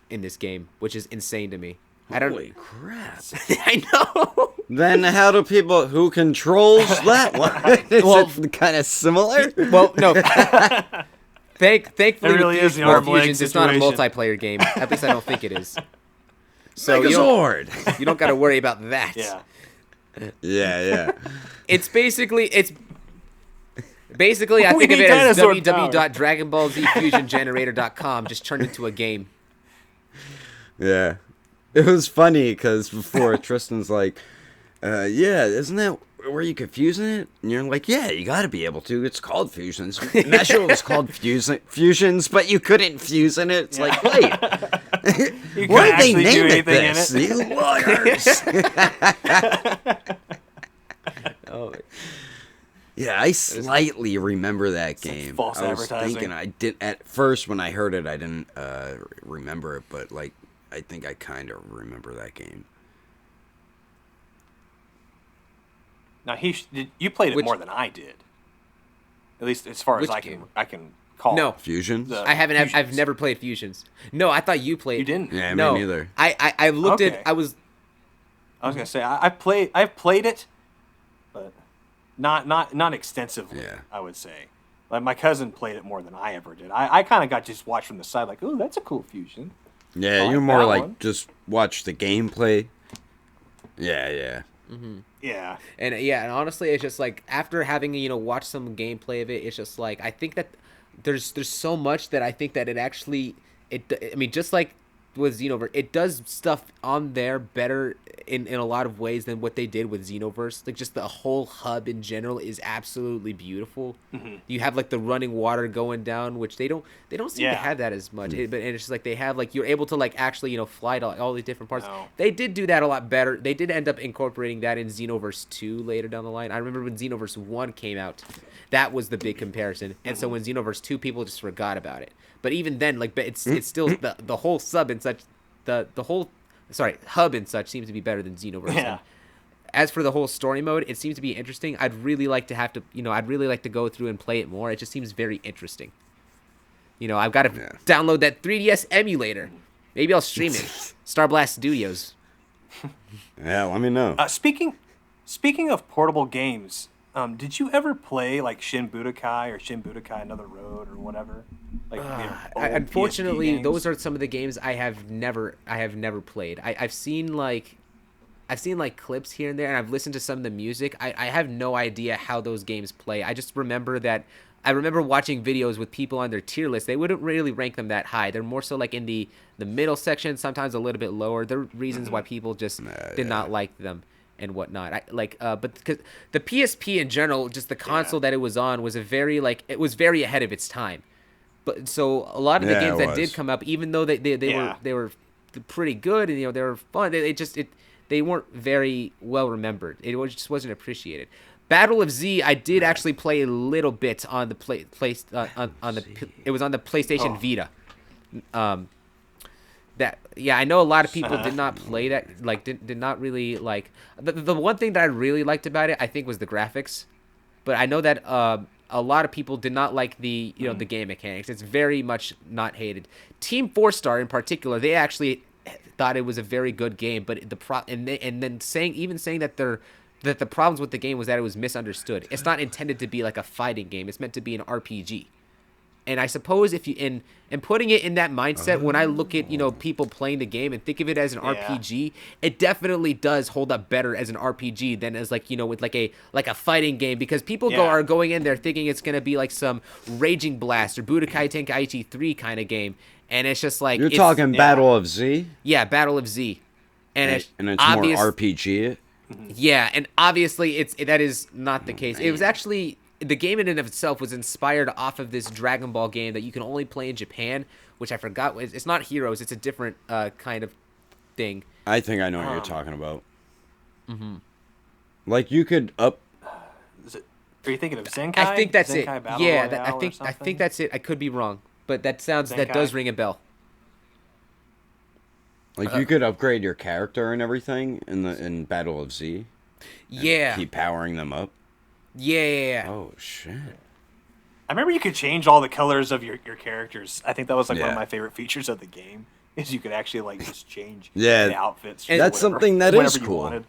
in this game, which is insane to me. Holy crap! I know. Then how do people who controls that one? Is it kind of similar? Well, no. Thankfully, it really is the arm fusions, it's not a multiplayer game. At least I don't think it is. So Megazord. You don't got to worry about that. Yeah. Yeah. It's basically I think of it as www.dragonballzfusiongenerator.com just turned into a game. Yeah. It was funny because before Tristan's like, isn't that where you could fuse it? And you're like, yeah, you got to be able to. It's called fusions. Measure was called fusions, but you couldn't fuse in it. It's like, wait. Why did they name it this? You lawyers. Oh. Yeah, I slightly remember that game. False advertising. Thinking I did at first when I heard it, I didn't remember it, but like I think I kind of remember that game. Now you played it more than I did. At least as far as I can call. No. Fusions? I haven't. Fusions. I've never played Fusions. No, I thought you played. You didn't? Yeah, no, me neither. I looked at. I was gonna say I've played it, but not extensively. Yeah. I would say. Like my cousin played it more than I ever did. I kind of got just watched from the side, like, oh, that's a cool fusion. Yeah, like you're more like one. just watch the gameplay. Yeah. Mm-hmm. Yeah. And honestly, it's just like after having watched some gameplay of it, it's just like I think that there's so much that I think that just like with Xenoverse, it does stuff on there better in a lot of ways than what they did with Xenoverse. Like just the whole hub in general is absolutely beautiful. Mm-hmm. You have like the running water going down, which they don't seem to have that as much. Mm-hmm. And it's just like they have like you're able to like actually fly to all these different parts. No. They did do that a lot better. They did end up incorporating that in Xenoverse 2 later down the line. I remember when Xenoverse 1 came out, that was the big comparison. And so when Xenoverse 2, people just forgot about it. But even then, like it's still the whole sub and such. The whole hub and such seems to be better than Xenoverse. Yeah. And as for the whole story mode, it seems to be interesting. I'd really like to go through and play it more. It just seems very interesting. I've got to download that 3DS emulator. Maybe I'll stream it. Starblast Studios. Yeah, let me know. Speaking of portable games, did you ever play like Shin Budakai or Shin Budakai Another Road or whatever? Like unfortunately, those are some of the games I have never played. I've seen like clips here and there, and I've listened to some of the music. I have no idea how those games play. I just remember that. I remember watching videos with people on their tier list. They wouldn't really rank them that high. They're more so like in the middle section, sometimes a little bit lower. There are reasons why people just did not like them and whatnot. But because the PSP in general, just the console that it was on was it was very ahead of its time. But so a lot of the games that did come up, even though they were pretty good and they were fun, they weren't very well remembered. It just wasn't appreciated. Battle of Z, I did actually play a little bit on the it was on the PlayStation Vita. I know a lot of people did not play that, like did not really like. The one thing that I really liked about it, I think, was the graphics, but I know that a lot of people did not like the the game mechanics. It's very much not hated. Team 4-Star in particular, they actually thought it was a very good game, but saying that the problems with the game was that it was misunderstood. It's not intended to be like a fighting game. It's meant to be an RPG. And I suppose if you in putting it in that mindset, when I look at people playing the game and think of it as an RPG, it definitely does hold up better as an RPG than as with like a fighting game, because people are going in there thinking it's gonna be like some Raging Blast or Budakai Tenkaichi 3 kind of game, and it's just like you're talking Battle of Z. Yeah, Battle of Z, and it's more RPG. Yeah, and obviously that is not the case. It was actually, the game in and of itself was inspired off of this Dragon Ball game that you can only play in Japan, which I forgot. It's not Heroes. It's a different kind of thing. I think I know what you're talking about. Mm-hmm. Like you could up. Are you thinking of Zenkai? I think that's Zenkai it. Battle Yeah, Royale I think that's it. I could be wrong, but that does ring a bell. Like you could upgrade your character and everything in Battle of Z. Yeah. Keep powering them up. Yeah. Oh shit. I remember you could change all the colors of your characters. I think that was like one of my favorite features of the game, is you could actually like just change the outfits. And that's something that is cool.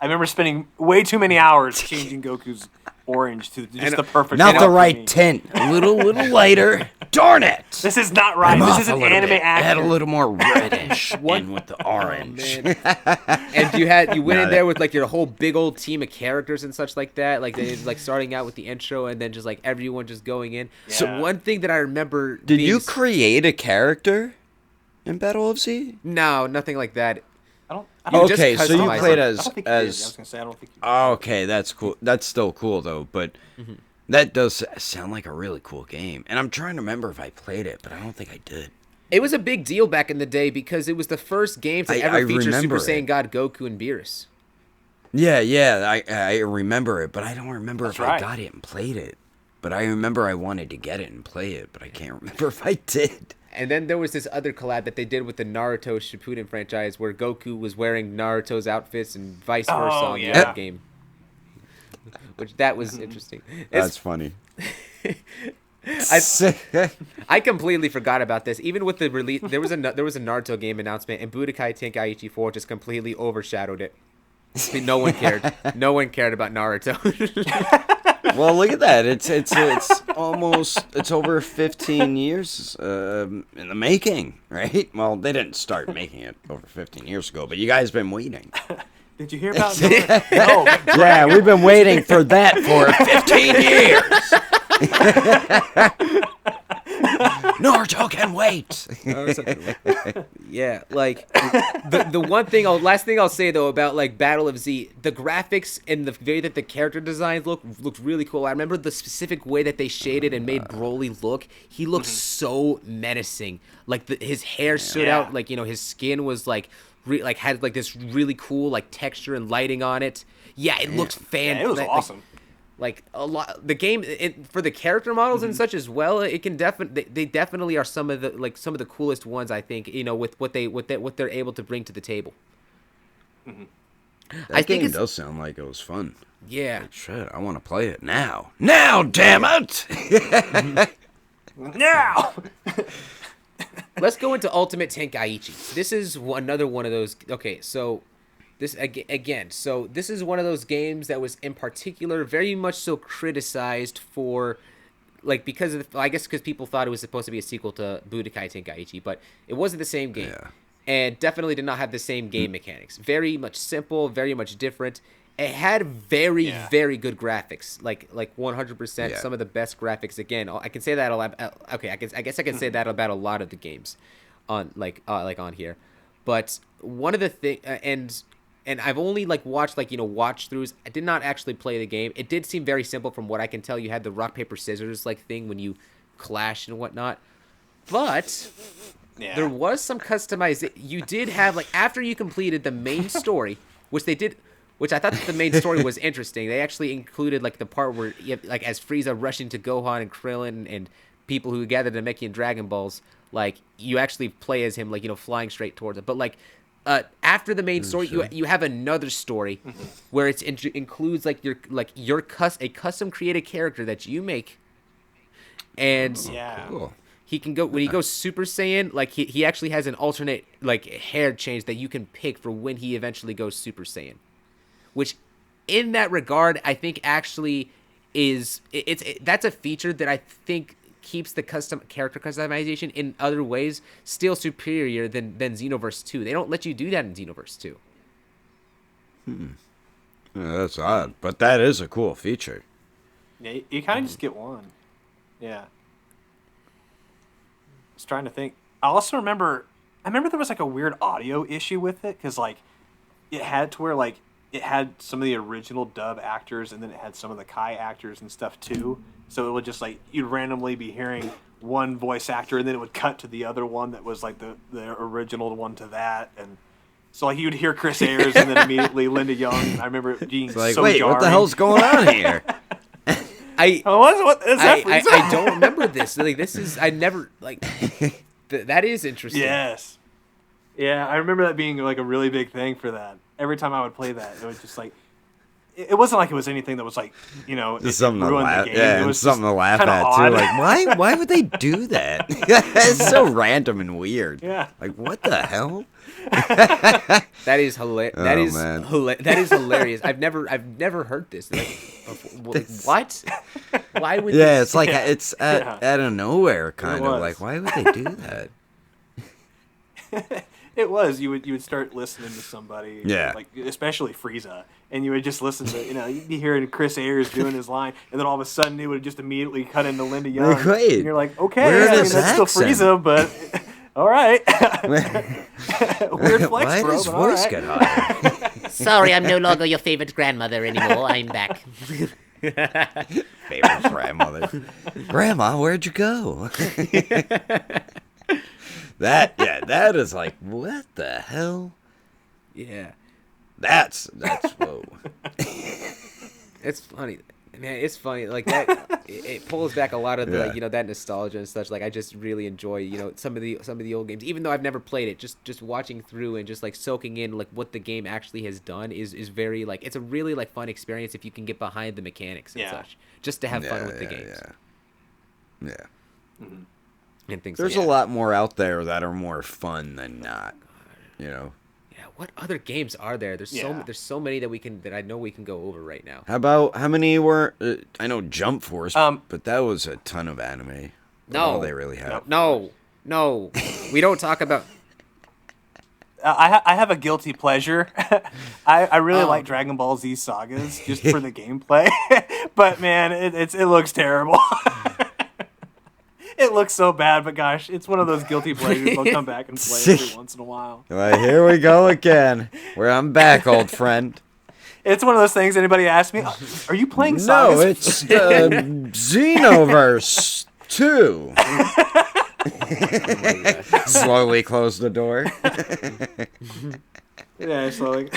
I remember spending way too many hours changing Goku's orange to just the perfect. Not the right tint. A little lighter. Darn it! This is not right. This is an anime action. Add a little more reddish in with the orange. And you went in there with like your whole big old team of characters and such like that. Like they like starting out with the intro and then just like everyone just going in. Yeah. So one thing that I remember. Did you create a character in Battle of Z? No, nothing like that. Okay, so you played as. I was gonna say I don't think. Okay, that's cool. That's still cool though, but. Mm-hmm. That does sound like a really cool game. And I'm trying to remember if I played it, but I don't think I did. It was a big deal back in the day because it was the first game to ever feature Super Saiyan God Goku and Beerus. Yeah, I remember it, but I don't remember if I got it and played it. But I remember I wanted to get it and play it, but I can't remember if I did. And then there was this other collab that they did with the Naruto Shippuden franchise where Goku was wearing Naruto's outfits and vice versa on the other game. Which that was interesting. That's funny. I completely forgot about this. Even with the release, there was a Naruto game announcement, and Budakai Tenkaichi 4 just completely overshadowed it. No one cared. No one cared about Naruto. Well, look at that. It's over 15 years in the making, right? Well, they didn't start making it over 15 years ago, but you guys been waiting. Did you hear about that? No. Yeah, we've been waiting for that for 15 years. Naruto can wait. Yeah, like the last thing I'll say though about like Battle of Z, the graphics and the way that the character designs looked really cool. I remember the specific way that they shaded and made Broly look. He looked so menacing. Like his hair stood out. Like his skin was like. Had like this really cool like texture and lighting on it. Yeah, it looked fantastic. It was awesome. Like a lot, the game for the character models and such as well. It can they definitely are some of the coolest ones. I think with what they're able to bring to the table. That game does sound like it was fun. Yeah. Like, shit, I want to play it now. Now, damn it! Now. Let's go into Ultimate Tenkaichi. This is another one of those. Okay, so this again. So this is one of those games that was in particular very much so criticized for, like, because of I guess because people thought it was supposed to be a sequel to Budakai Tenkaichi, but it wasn't the same game, and definitely did not have the same game mechanics. Very much simple, very much different. It had very good graphics, like 100%. Some of the best graphics. Again, I can say that a lot. Okay, I guess I can say that about a lot of the games, on on here. But one of the thing, and I've only watched watch throughs. I did not actually play the game. It did seem very simple from what I can tell. You had the rock paper scissors thing when you clash and whatnot, but there was some customization. You did have after you completed the main story, which they did. Which I thought the main story was interesting. They actually included the part where you have, as Frieza rushing to Gohan and Krillin and people who gathered to Namekian Dragon Balls, you actually play as him, flying straight towards it. But after the main story, you have another story where it includes a custom created character that you make, and cool. he can go when he goes Super Saiyan. He actually has an alternate hair change that you can pick for when he eventually goes Super Saiyan. Which, in that regard, I think actually that's a feature that I think keeps the character customization in other ways still superior than Xenoverse 2. They don't let you do that in Xenoverse 2. Yeah, that's odd, but that is a cool feature. Yeah, you kind of just get one. Yeah. I was trying to think. I also remember there was a weird audio issue with it because it had to where it had some of the original dub actors, and then it had some of the Kai actors and stuff too. So it would just you'd randomly be hearing one voice actor, and then it would cut to the other one that was the original one to that, and so you'd hear Chris Ayers and then immediately Linda Young. I remember it being so wait, jarring. what the hell's going on here? I don't remember this. This is I never that is interesting. Yes. Yeah, I remember that being a really big thing for that. Every time I would play that, it was just it wasn't it was anything that was just something to laugh. Yeah, it was something to laugh at odd. too. Why would they do that? It's so random and weird. Yeah. What the hell? That is hilarious. That is hilarious. I've never heard this. What? Why would? Yeah, it's it's out of nowhere, kind of. Why would they do that? It was. You would start listening to somebody, especially Frieza, and you would just listen to, you'd be hearing Chris Ayers doing his line, and then all of a sudden it would just immediately cut into Linda Young, wait, and you're like, okay, that's still Frieza, but all right. Weird flex, why bro, does but voice all right. get higher? Sorry, I'm no longer your favorite grandmother anymore. I'm back. Favorite grandmother. Grandma, where'd you go? That is what the hell? Yeah. That's whoa. It's funny. Man, it's funny. That it pulls back a lot of the that nostalgia and such. I just really enjoy, some of the old games. Even though I've never played it, just watching through and just soaking in what the game actually has done is very it's a really fun experience if you can get behind the mechanics and such. Just to have fun with the games. Yeah. Mm-hmm. And things There's a lot more out there that are more fun than not. Yeah, what other games are there? There's so many that I know we can go over right now. How many were I know Jump Force, but that was a ton of anime. No, all they really have. No. We don't talk about I have a guilty pleasure. I really like Dragon Ball Z sagas just for the gameplay. But man, it looks terrible. It looks so bad, but gosh, it's one of those guilty pleasures. I'll come back and play every once in a while. Here we go again. I'm back, old friend. It's one of those things. Anybody ask me, "Are you playing sagas?" No, it's Xenoverse 2. Slowly close the door. Yeah, slowly.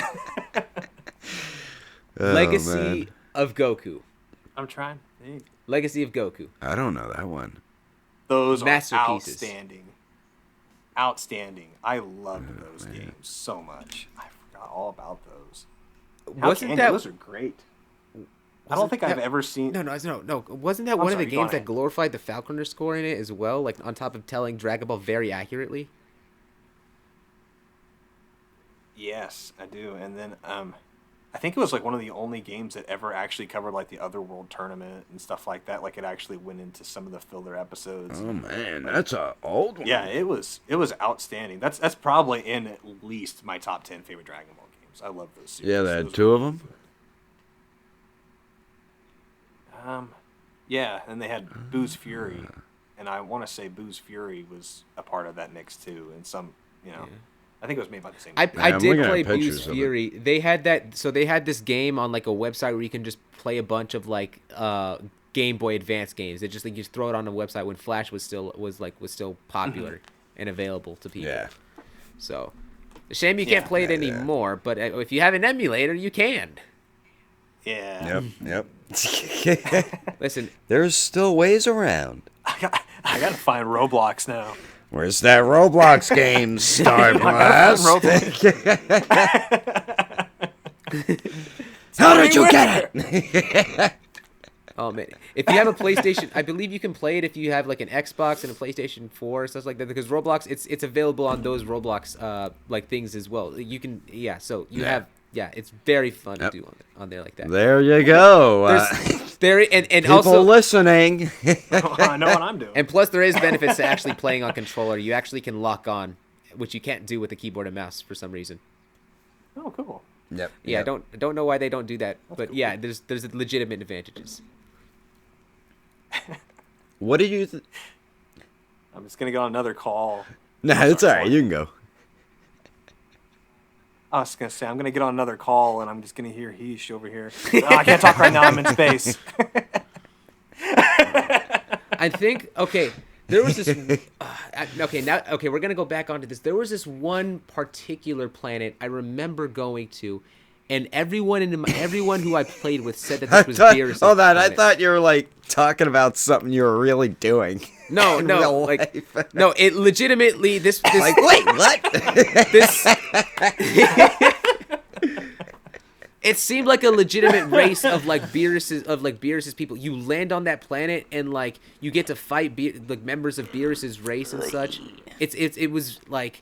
Legacy of Goku. I'm trying. Legacy of Goku. I don't know that one. Those masterpieces. Are outstanding. I loved those games so much. I forgot all about those. Those are great. I don't think I've ever seen. No. Wasn't that one of the games that glorified the Falconer score in it as well? Like on top of telling Dragon Ball very accurately. Yes, I do. And then I think it was like one of the only games that ever actually covered like the Otherworld tournament and stuff like that. Like it actually went into some of the filler episodes. Oh man, that's a old one. Yeah, it was outstanding. That's probably in at least my top 10 favorite Dragon Ball games. I love those series. Yeah, they had 2 of them. Yeah, and they had Boo's Fury, and I want to say Boo's Fury was a part of that mix too. And some, I think it was made by the same. I did play Boo's Fury. They had that, so they had this game on like a website where you can just play a bunch of like Game Boy Advance games. It just like you just throw it on a website when Flash was still popular and available to people. Yeah. So, a shame you can't play it anymore. But if you have an emulator, you can. Yeah. Yep. Listen, there's still ways around. I gotta find Roblox now. Where's that Roblox game, Starblast? How did you get it? Oh man, if you have a PlayStation, I believe you can play it if you have like an Xbox and a PlayStation 4 or stuff like that. Because Roblox, it's available on those Roblox like things as well. You can so you have. Yeah, it's very fun to do on there like that. There you go. And people also listening. I know what I'm doing. And plus, there is benefits to actually playing on controller. You actually can lock on, which you can't do with the keyboard and mouse for some reason. Oh, cool. Yep. Yeah, I don't know why they don't do that, but cool. yeah, there's legitimate advantages. What did you? I'm just gonna go on another call. Nah, it's all right. You can go. I was going to say, I'm going to get on another call, and I'm just going to hear Heesh over here. I can't talk right now. I'm in space. I think, there was this... we're going to go back onto this. There was this one particular planet I remember going to, and everyone who I played with said that this was Beerus' Hold on, I planet. thought you were, like, talking about something you were really doing. No, it legitimately this like, wait, what? This it seemed like a legitimate race of Beerus's people. You land on that planet and like you get to fight members of Beerus's race and such. It was like,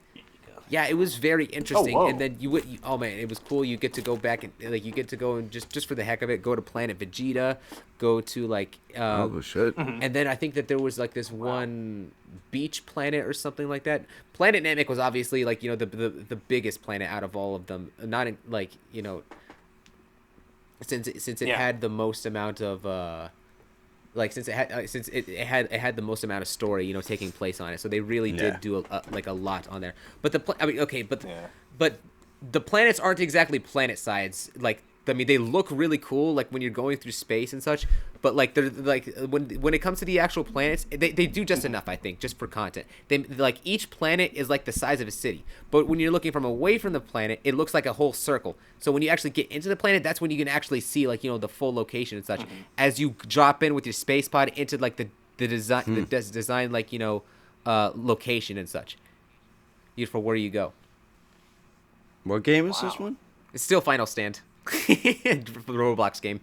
yeah, it was very interesting. And then oh man, it was cool. You get to go back and like you get to go and just for the heck of it, go to Planet Vegeta, go to like oh shit. And then I think that there was like this one beach planet or something like that. Planet Namek was obviously like the biggest planet out of all of them. Not in, like since it had the most amount of since it had the most amount of story taking place on it, so they really did do a lot on there. But but the planets aren't exactly planet sides. Like they look really cool like when you're going through space and such. But like they're like when it comes to the actual planets, they do just enough, I think, just for content. They like each planet is like the size of a city. But when you're looking from away from the planet, it looks like a whole circle. So when you actually get into the planet, that's when you can actually see like the full location and such. As you drop in with your space pod into like the design design like location and such. For where you go. What game is this one? It's still Final Stand. The Roblox game.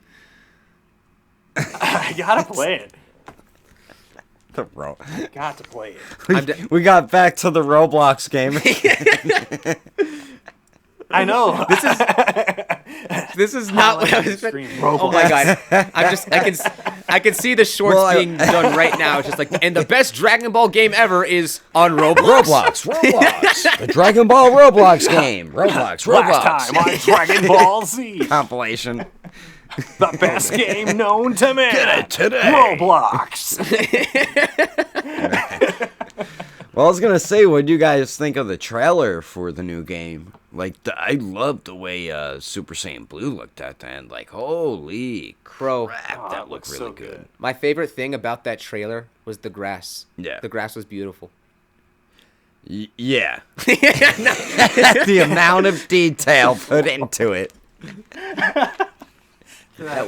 I gotta play it. I got to play it. We got back to the Roblox game. I know. This is not what I was expecting. Oh my god! I can see the shorts being done right now. It's just like, and the best Dragon Ball game ever is on Roblox. Roblox. The Dragon Ball Roblox game. Roblox. Last time on Dragon Ball Z compilation. The best game known to man. Get it today. Roblox. Well, I was gonna say, what do you guys think of the trailer for the new game? Like, I loved the way Super Saiyan Blue looked at the end. Like, holy crap, that looked really good. My favorite thing about that trailer was the grass. Yeah, the grass was beautiful. Yeah, the amount of detail put into it. That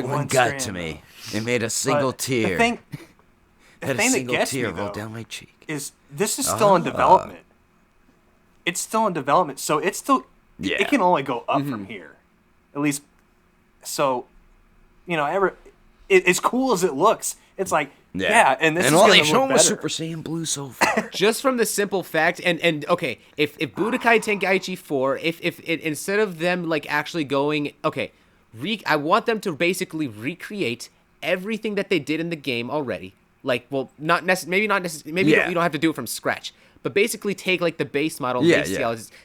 one got to me. It made a single tear. The thing that gets me, roll down my cheek. Is this is still in development. It's still in development, so it's still it can only go up from here. At least, so as cool as it looks, it's like and this and is all gonna they shown look was better. Super Saiyan Blue so far. Just from the simple fact, and okay, if Budakai Tenkaichi 4, if it, instead of them like actually going, okay, I want them to basically recreate everything that they did in the game already. Like, well, maybe you don't have to do it from scratch, but basically take like the base model,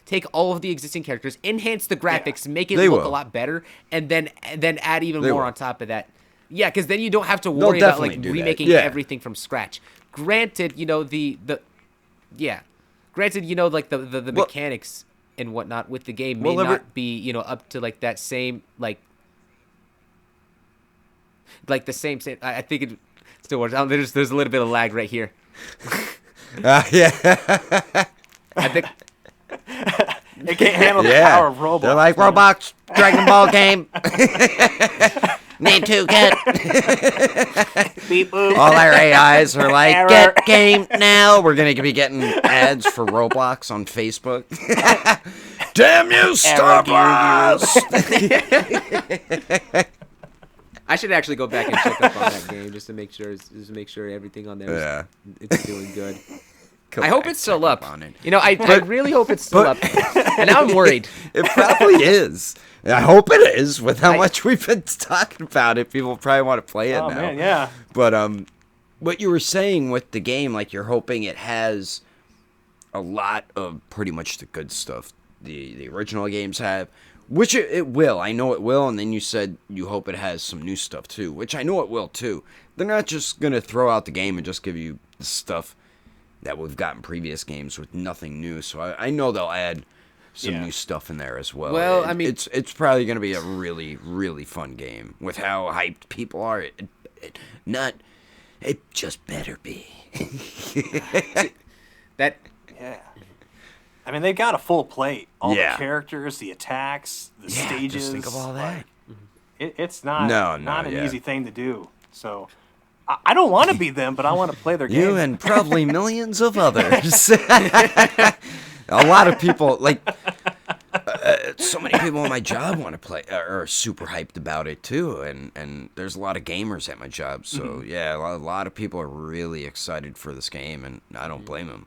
take all of the existing characters, enhance the graphics, make it look a lot better, and then add even more on top of that. Yeah, because then you don't have to worry about like remaking everything from scratch. Granted, like the mechanics and whatnot with the game may not be up to like that same like the same. I think it still works. There's a little bit of lag right here. Yeah. I think it can't handle the power of Roblox. They're like, Roblox Dragon Ball game. Need to get. Beep boop. All our AIs are like, Error. Get game now. We're going to be getting ads for Roblox on Facebook. Damn you, Starblast! I should actually go back and check up on that game just to make sure everything on there it's doing good. I hope it's still up. I really hope it's still up. And now I'm worried. It probably is. I hope it is. With how much we've been talking about it, people probably want to play it now. Oh man, yeah. But what you were saying with the game, like you're hoping it has a lot of pretty much the good stuff the original games have, which it will. I know it will. And then you said you hope it has some new stuff too, which I know it will too. They're not just gonna throw out the game and just give you the stuff that we've got in previous games with nothing new. So I know they'll add some new stuff in there as well. Well, I mean, it's probably going to be a really, really fun game with how hyped people are. It just better be. That. Yeah. I mean, they've got a full plate. All the characters, the attacks, the stages. Just think of all that. It's not an easy thing to do. So I don't want to be them, but I want to play their game. You and probably millions of others. A lot of people, like, so many people in my job want to play, are super hyped about it too, and there's a lot of gamers at my job, so a lot of people are really excited for this game, and I don't blame them.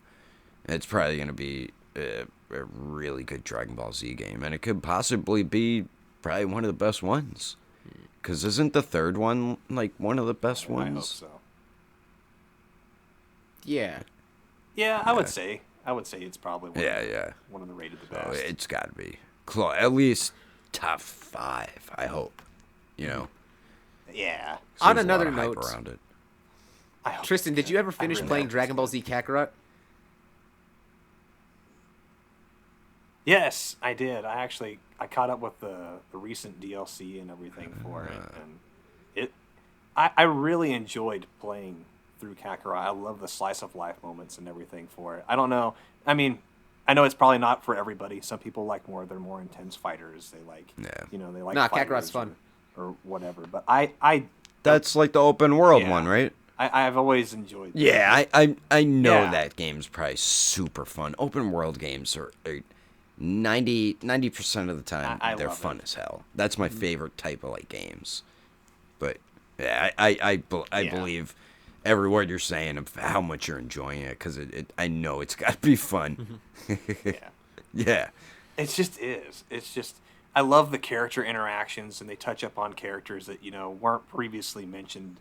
It's probably going to be a really good Dragon Ball Z game, and it could possibly be probably one of the best ones, because isn't the third one like one of the best ones? I hope so. Yeah. Yeah, I would say it's probably one of the rated the best. Oh, it's got to be at least top 5. I hope. Yeah. On another note, around it. Tristan, did you ever finish playing Dragon Ball Z Kakarot? Yes, I did. I caught up with the recent DLC and everything for it, and I really enjoyed playing through Kakarot. I love the slice of life moments and everything for it. I don't know. I mean, I know it's probably not for everybody. Some people like they're more intense fighters. They like, they like. Nah, Kakarot's fun or whatever. But I that's like the open world one, right? I've always enjoyed that. Yeah, I know that game's probably super fun. Open world games are 90% of the time they're fun as hell. That's my favorite type of like games. But yeah, I believe every word you're saying of how much you're enjoying it, because I know it's got to be fun. Yeah. It's just I love the character interactions, and they touch up on characters that weren't previously mentioned,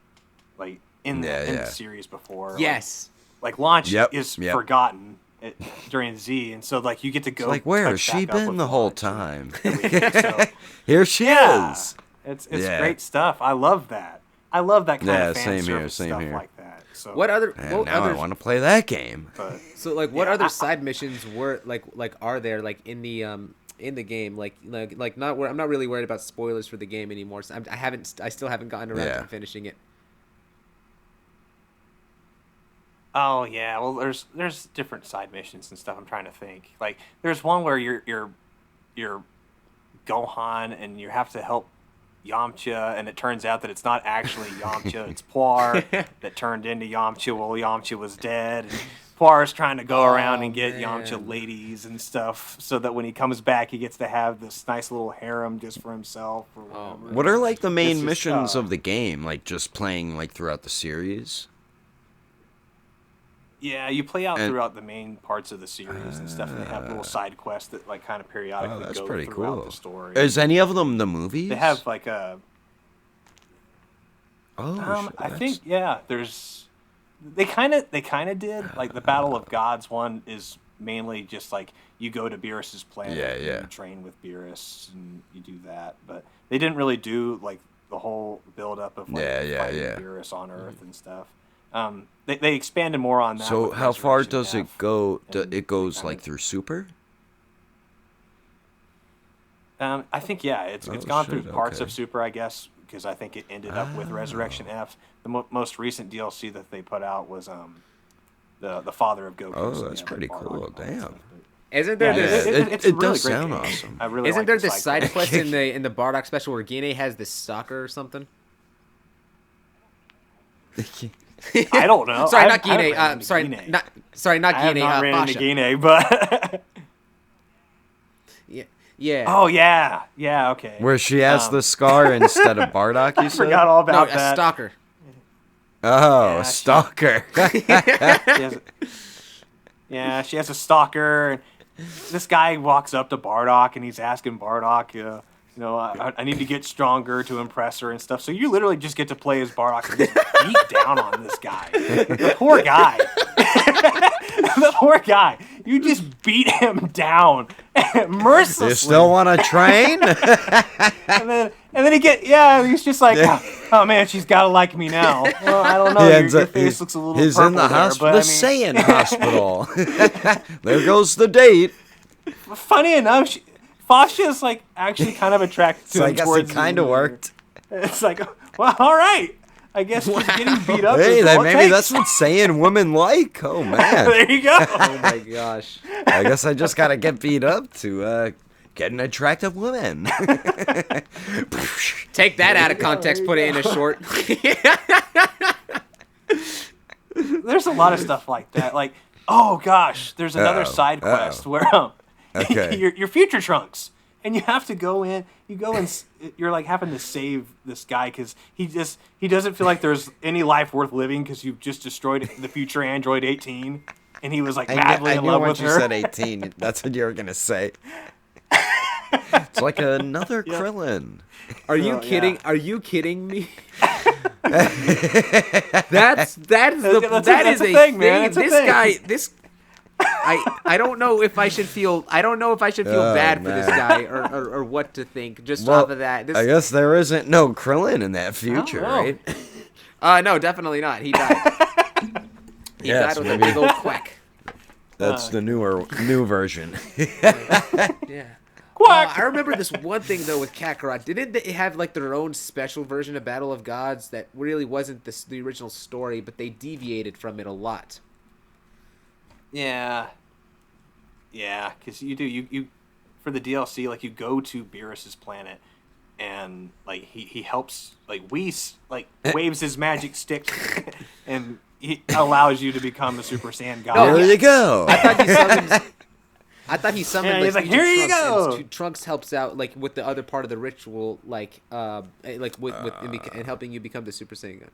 like in the series before. Yes, like Launch is forgotten during Z, and so like you get to go. It's like, where has she been the whole time? So, here she is. It's great stuff. I love that. I love that kind of fan service same stuff here. like that. So I want to play that game. So like, what other side missions were like are there like in the game? Like not. I'm not really worried about spoilers for the game anymore. So I still haven't gotten around to finishing it. Oh yeah, well there's different side missions and stuff. I'm trying to think. Like there's one where you're Gohan and you have to help Yamcha, and it turns out that it's not actually Yamcha, it's Poir that turned into Yamcha while Yamcha was dead. And Poirot's trying to go around and get Yamcha ladies and stuff, so that when he comes back, he gets to have this nice little harem just for himself. Or whatever. What are like the main missions of the game? Like just playing like throughout the series? Yeah, you play out throughout the main parts of the series and stuff, and they have little side quests that like kind of periodically go throughout the story. Is any of them the movies? They have like a. I think there's. They kind of did like the Battle of Gods one is mainly just like you go to Beerus's planet, and you train with Beerus and you do that, but they didn't really do like the whole build up of like fighting Beerus on Earth and stuff. They expanded more on that. So how far does it go? It goes like through Super? I think it's gone through parts of Super, I guess, because I think it ended up with Resurrection F. The most recent DLC that they put out was the father of Goku. Oh, that's pretty cool. Damn. Isn't there this? It really does sound awesome. I really Isn't there this side quest in the Bardock special where Gine has this stalker or something? I don't know. Sorry, not Gine. Sorry, not Gine. Not ran into Fasha. Gine, but yeah. Oh yeah, okay. Where she has the scar instead of Bardock. You said? I forgot all about that. A stalker. Oh, a stalker. She has a stalker. And this guy walks up to Bardock and he's asking Bardock, I need to get stronger to impress her and stuff. So you literally just get to play as Bardock and just beat down on this guy. The poor guy. The poor guy. You just beat him down mercilessly. You still want to train? and then he's just like, oh man, she's got to like me now. Well, I don't know. Your face looks a little He's purple in the hospital. there, The Saiyan hospital. There goes the date. Funny enough, Fasha's like actually kind of attracted to him. I guess it kind of worked. It's like, well, all right. I guess just getting beat up. Hey, maybe that's what Saiyan women like. Oh man. There you go. Oh my gosh. I guess I just gotta get beat up to get an attractive woman. Take that out of context. Put it in a short. There's a lot of stuff like that. Like, oh gosh, there's another side quest where you're Future Trunks, and you have to go in. You're like having to save this guy because he doesn't feel like there's any life worth living because you've just destroyed the future android 18, and he was like madly in love with her. I knew when you said 18, that's what you were gonna say. It's like another Krillin. Are you kidding? Yeah. Are you kidding me? That is a thing, man. I don't know if I should feel bad for this guy or what to think just off of that. I guess there isn't no Krillin in that future, right? No, definitely not. He died. He died with a big old quack. That's the new version. Yeah. I remember this one thing though with Kakarot. Didn't they have like their own special version of Battle of Gods that really wasn't the original story, but they deviated from it a lot? Yeah, because you for the DLC, like you go to Beerus's planet, and like he helps like Whis like waves his magic stick, and he allows you to become the Super Saiyan God. There you go. I thought he summoned. He's like, here you go. Trunks helps out like with the other part of the ritual, with helping you become the Super Saiyan.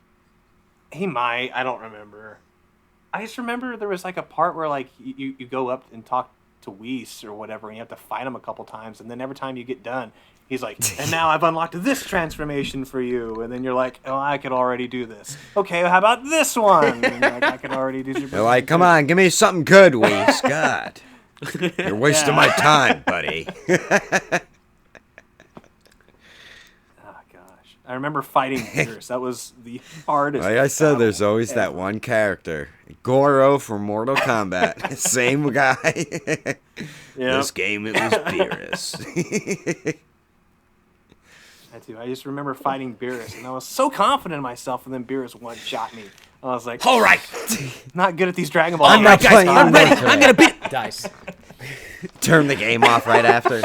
He might. I don't remember. I just remember there was like a part where like you go up and talk to Whis or whatever, and you have to fight him a couple times, and then every time you get done, he's like, and now I've unlocked this transformation for you, and then you're like, oh, I could already do this. Okay, how about this one? And like, I can already do. You're like, come on, give me something good, Whis. God, you're wasting my time, buddy. I remember fighting Beerus. That was the hardest. Like I said, there's always that one character. Goro from Mortal Kombat. Same guy. Yep. This game, it was Beerus. I just remember fighting Beerus, and I was so confident in myself, and then Beerus one-shot me. I was like, all right. Not good at these Dragon Ball. I'm not playing. I'm ready. I'm going to beat it. Dice. Turn the game off right after.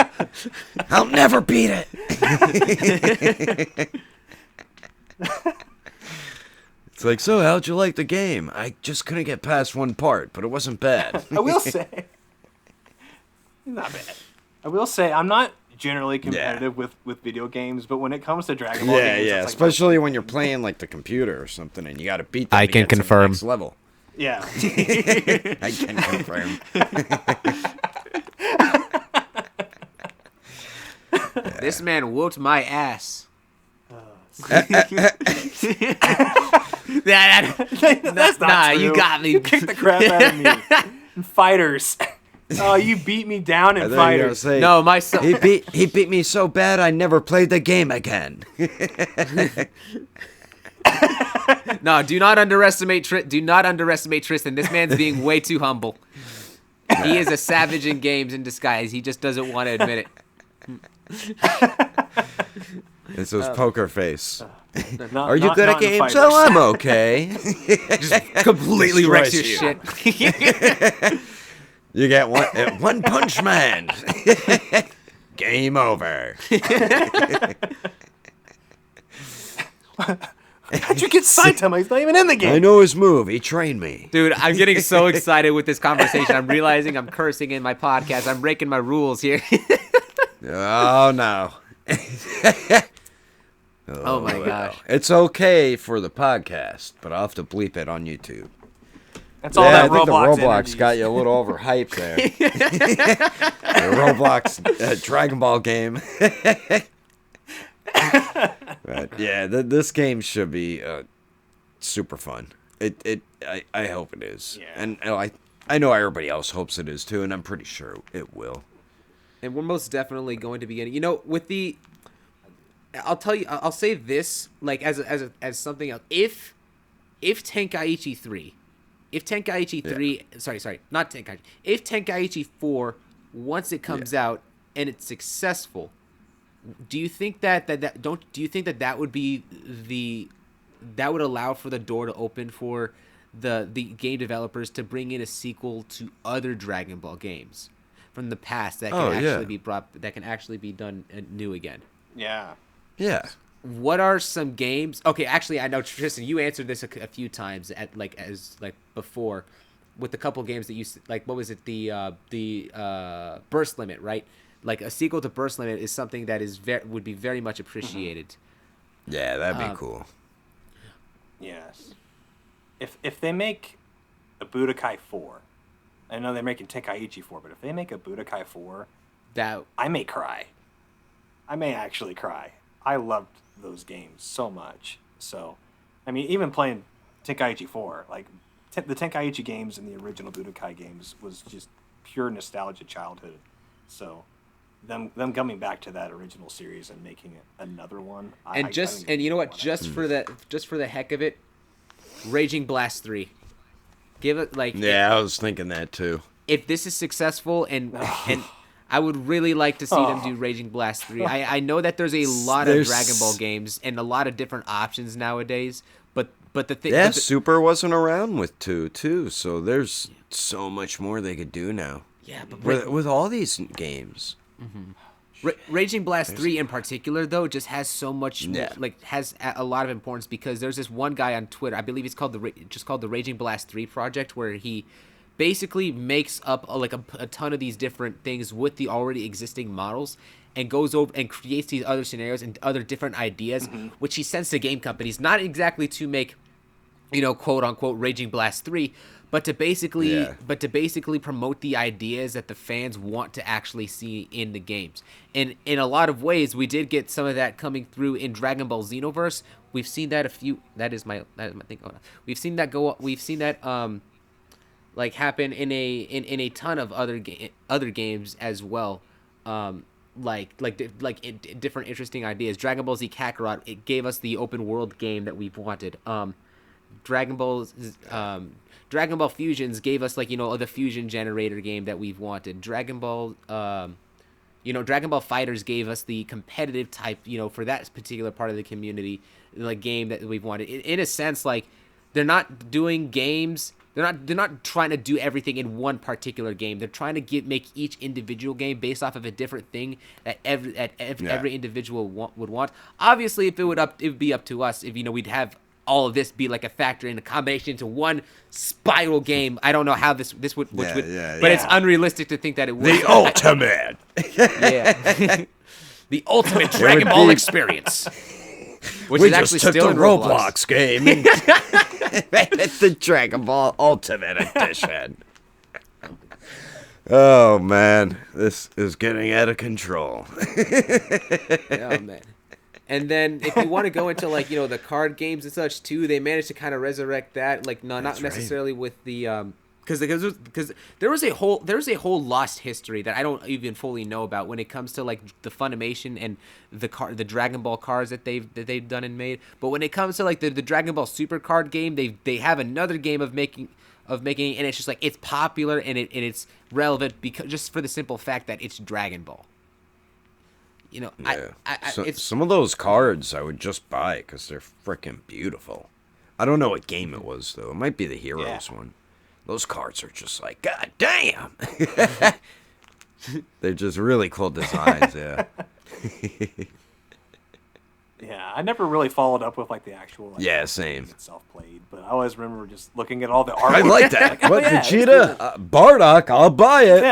I'll never beat it. It's like, so how'd you like the game? I just couldn't get past one part, but it wasn't bad. I will say, not bad. I will say, I'm not generally competitive with video games, but when it comes to Dragon Ball games, yeah, like especially when you're playing like the computer or something, and you got to beat them. I to can get to the confirm. next level. Yeah. I can confirm. This man whooped my ass. That's not true. You got me. You kicked the crap out of me. In Fighters. Oh, you beat me down in Fighters. Say, No, my son. he beat me so bad I never played the game again. No, do not underestimate Tristan. This man's being way too humble. He is a savage in games in disguise. He just doesn't want to admit it. It's his poker face. Are you good at games? Oh, I'm okay. Just completely wrecks your shit. You get one punch man. Game over. How'd you get Saitama? He's not even in the game. I know his move. He trained me. Dude, I'm getting so excited with this conversation. I'm realizing I'm cursing in my podcast. I'm breaking my rules here. Oh, no. Oh my gosh. It's okay for the podcast, but I'll have to bleep it on YouTube. That's all that I think the Roblox Roblox energies. got you a little overhyped there. The Roblox Dragon Ball game. But yeah, this game should be super fun. I hope it is. Yeah. And I know everybody else hopes it is too, and I'm pretty sure it will. And we're most definitely going to be getting, with the, I'll say this, like, as something else. If Tenkaichi 3, if Tenkaichi 4, once it comes out and it's successful, do you think that would be that would allow for the door to open for the game developers to bring in a sequel to other Dragon Ball games from the past that can actually be done new again? Yeah. Yeah. What are some games? Okay, actually, I know, Tristan, you answered this a few times before, with a couple games that you like. What was it? The Burst Limit, right? Like a sequel to Burst Limit is something that would be very much appreciated. Yeah, that'd be cool. Yes. If they make a Budakai 4, I know they're making Tenkaichi 4, but if they make a Budakai 4, I may cry. I may actually cry. I loved those games so much. So, I mean, even playing Tenkaichi 4, like the Tenkaichi games and the original Budakai games was just pure nostalgia childhood. So, them coming back to that original series and making it another one, just for the heck of it, Raging Blast 3. Give it I was thinking that too. If this is successful and I would really like to see them do Raging Blast 3. I know that there's a lot of Dragon Ball games and a lot of different options nowadays, but the thing... Yeah, Super wasn't around with 2, too, so there's so much more they could do now. Yeah, but... With all these games. Mm-hmm. Raging Blast 3 in particular, though, just has so much... has a lot of importance because there's this one guy on Twitter, I believe he's called the Raging Blast 3 Project, where he basically makes up a ton of these different things with the already existing models and goes over and creates these other scenarios and other different ideas, which he sends to game companies, not exactly to make, quote unquote Raging Blast 3, but to basically promote the ideas that the fans want to actually see in the games. And in a lot of ways, we did get some of that coming through in Dragon Ball Xenoverse. We've seen that that is my thing. We've seen that go up. We've seen that happen in a ton of other games as well, different interesting ideas. Dragon Ball Z Kakarot, it gave us the open world game that we've wanted. Dragon Ball Fusions gave us the fusion generator game that we've wanted. Dragon Ball Fighters gave us the competitive type, for that particular part of the community, game that we've wanted. In a sense, they're not doing games. They're not trying to do everything in one particular game. They're trying to make each individual game based off of a different thing that every individual would want. Obviously, if it would be up to us, if we'd have all of this be like a factor in a combination into one spiral game. I don't know how this would, but it's unrealistic to think that it would. The ultimate. The ultimate Dragon Ball experience. Which we is actually just took still the in Roblox game. It's the Dragon Ball Ultimate Edition. Oh man, this is getting out of control. Oh man. And then if you want to go into like, the card games and such too, they managed to kind of resurrect that. Like not necessarily with the because there was a whole lost history that I don't even fully know about when it comes to like the Funimation and the Dragon Ball cards that they've done and made. But when it comes to like the Dragon Ball Super card game, they have another game of making, and it's just like it's popular and it's relevant because just for the simple fact that it's Dragon Ball. Some of those cards I would just buy because they're freaking beautiful. I don't know what game it was though. It might be the Heroes one. Those cards are just like, God damn! They're just really cool designs, yeah. Yeah, I never really followed up with like the actual same itself played, but I always remember just looking at all the artwork. I like that. What, Vegeta? Cool. Bardock, I'll buy it.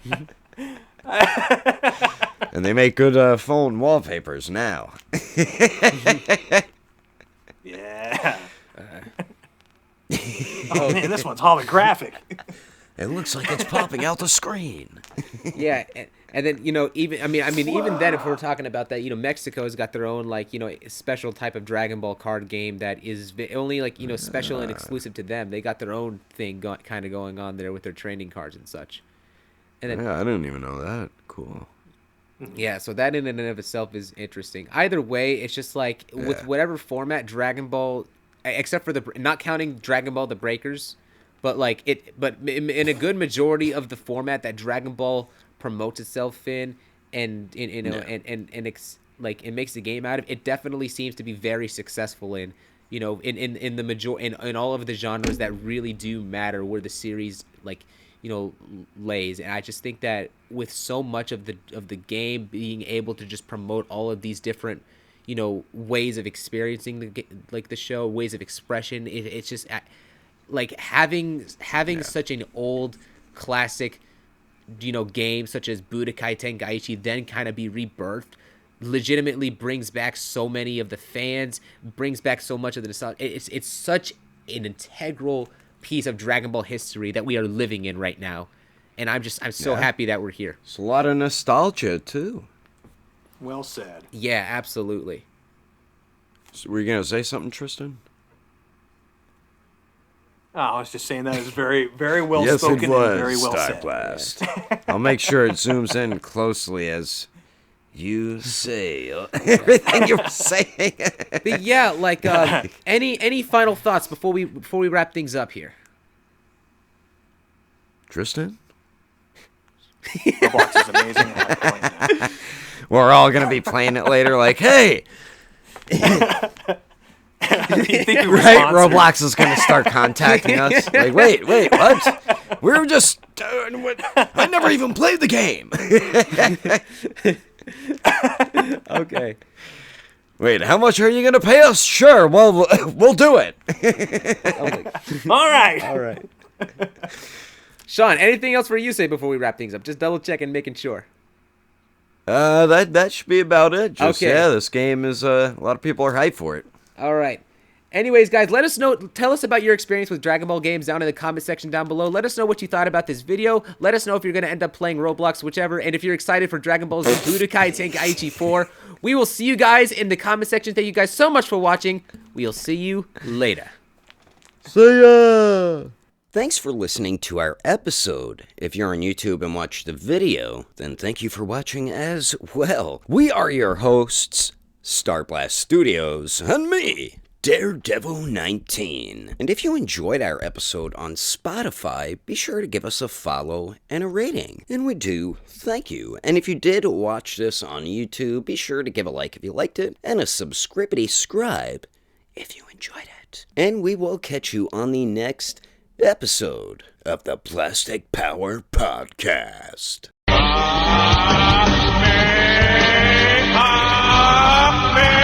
Yeah. And they make good phone wallpapers now. Yeah. Oh man, this one's holographic. It looks like it's popping out the screen. Yeah, and then even then, if we're talking about that, Mexico's got their own like special type of Dragon Ball card game that is only like special and exclusive to them. They got their own thing kind of going on there with their training cards and such. And then, I didn't even know that. Cool. Yeah, so that in and of itself is interesting. Either way, it's just like with whatever format Dragon Ball, except for not counting Dragon Ball the Breakers, but in a good majority of the format that Dragon Ball promotes itself in, and it makes the game out of, it definitely seems to be very successful in the in all of the genres that really do matter where the series lays. And I just think that with so much of the game being able to just promote all of these different ways of experiencing the show, ways of expression, it's just like having such an old classic game such as Budakai Tenkaichi then kind of be rebirthed legitimately brings back so many of the fans, brings back so much of the nostalgia. It's such an integral piece of Dragon Ball history that we are living in right now, and I'm so happy that we're here. It's a lot of nostalgia too. Well said. Yeah, absolutely. So were you gonna say something, Tristan? Oh, I was just saying that is very, very well yes, spoken it was, and very well Starblast. said. Yeah. I'll make sure it zooms in closely as you say everything you're saying. But yeah, like any final thoughts before we wrap things up here? Tristan? Roblox is amazing. I like playing that. We're all gonna be playing it later. Like, hey. Right, Roblox is gonna start contacting us. Like, wait, what? We were just. I never even played the game. Okay. Wait, how much are you gonna pay us? Sure, well, we'll do it. All right. All right. Sean, anything else for you say before we wrap things up? Just double checking, making sure. That should be about it. Just, okay. Yeah, this game is a lot of people are hyped for it. All right. Anyways, guys, let us know. Tell us about your experience with Dragon Ball games down in the comment section down below. Let us know what you thought about this video. Let us know if you're going to end up playing Roblox, whichever. And if you're excited for Dragon Ball Z Budakai Tenkaichi 4. We will see you guys in the comment section. Thank you guys so much for watching. We'll see you later. See ya! Thanks for listening to our episode. If you're on YouTube and watch the video, then thank you for watching as well. We are your hosts, Starblast Studios, and me, Daredevil19. And if you enjoyed our episode on Spotify, be sure to give us a follow and a rating. And we do thank you. And if you did watch this on YouTube, be sure to give a like if you liked it, and a subscribe if you enjoyed it. And we will catch you on the next episode of the Plastic Power Podcast. Amen.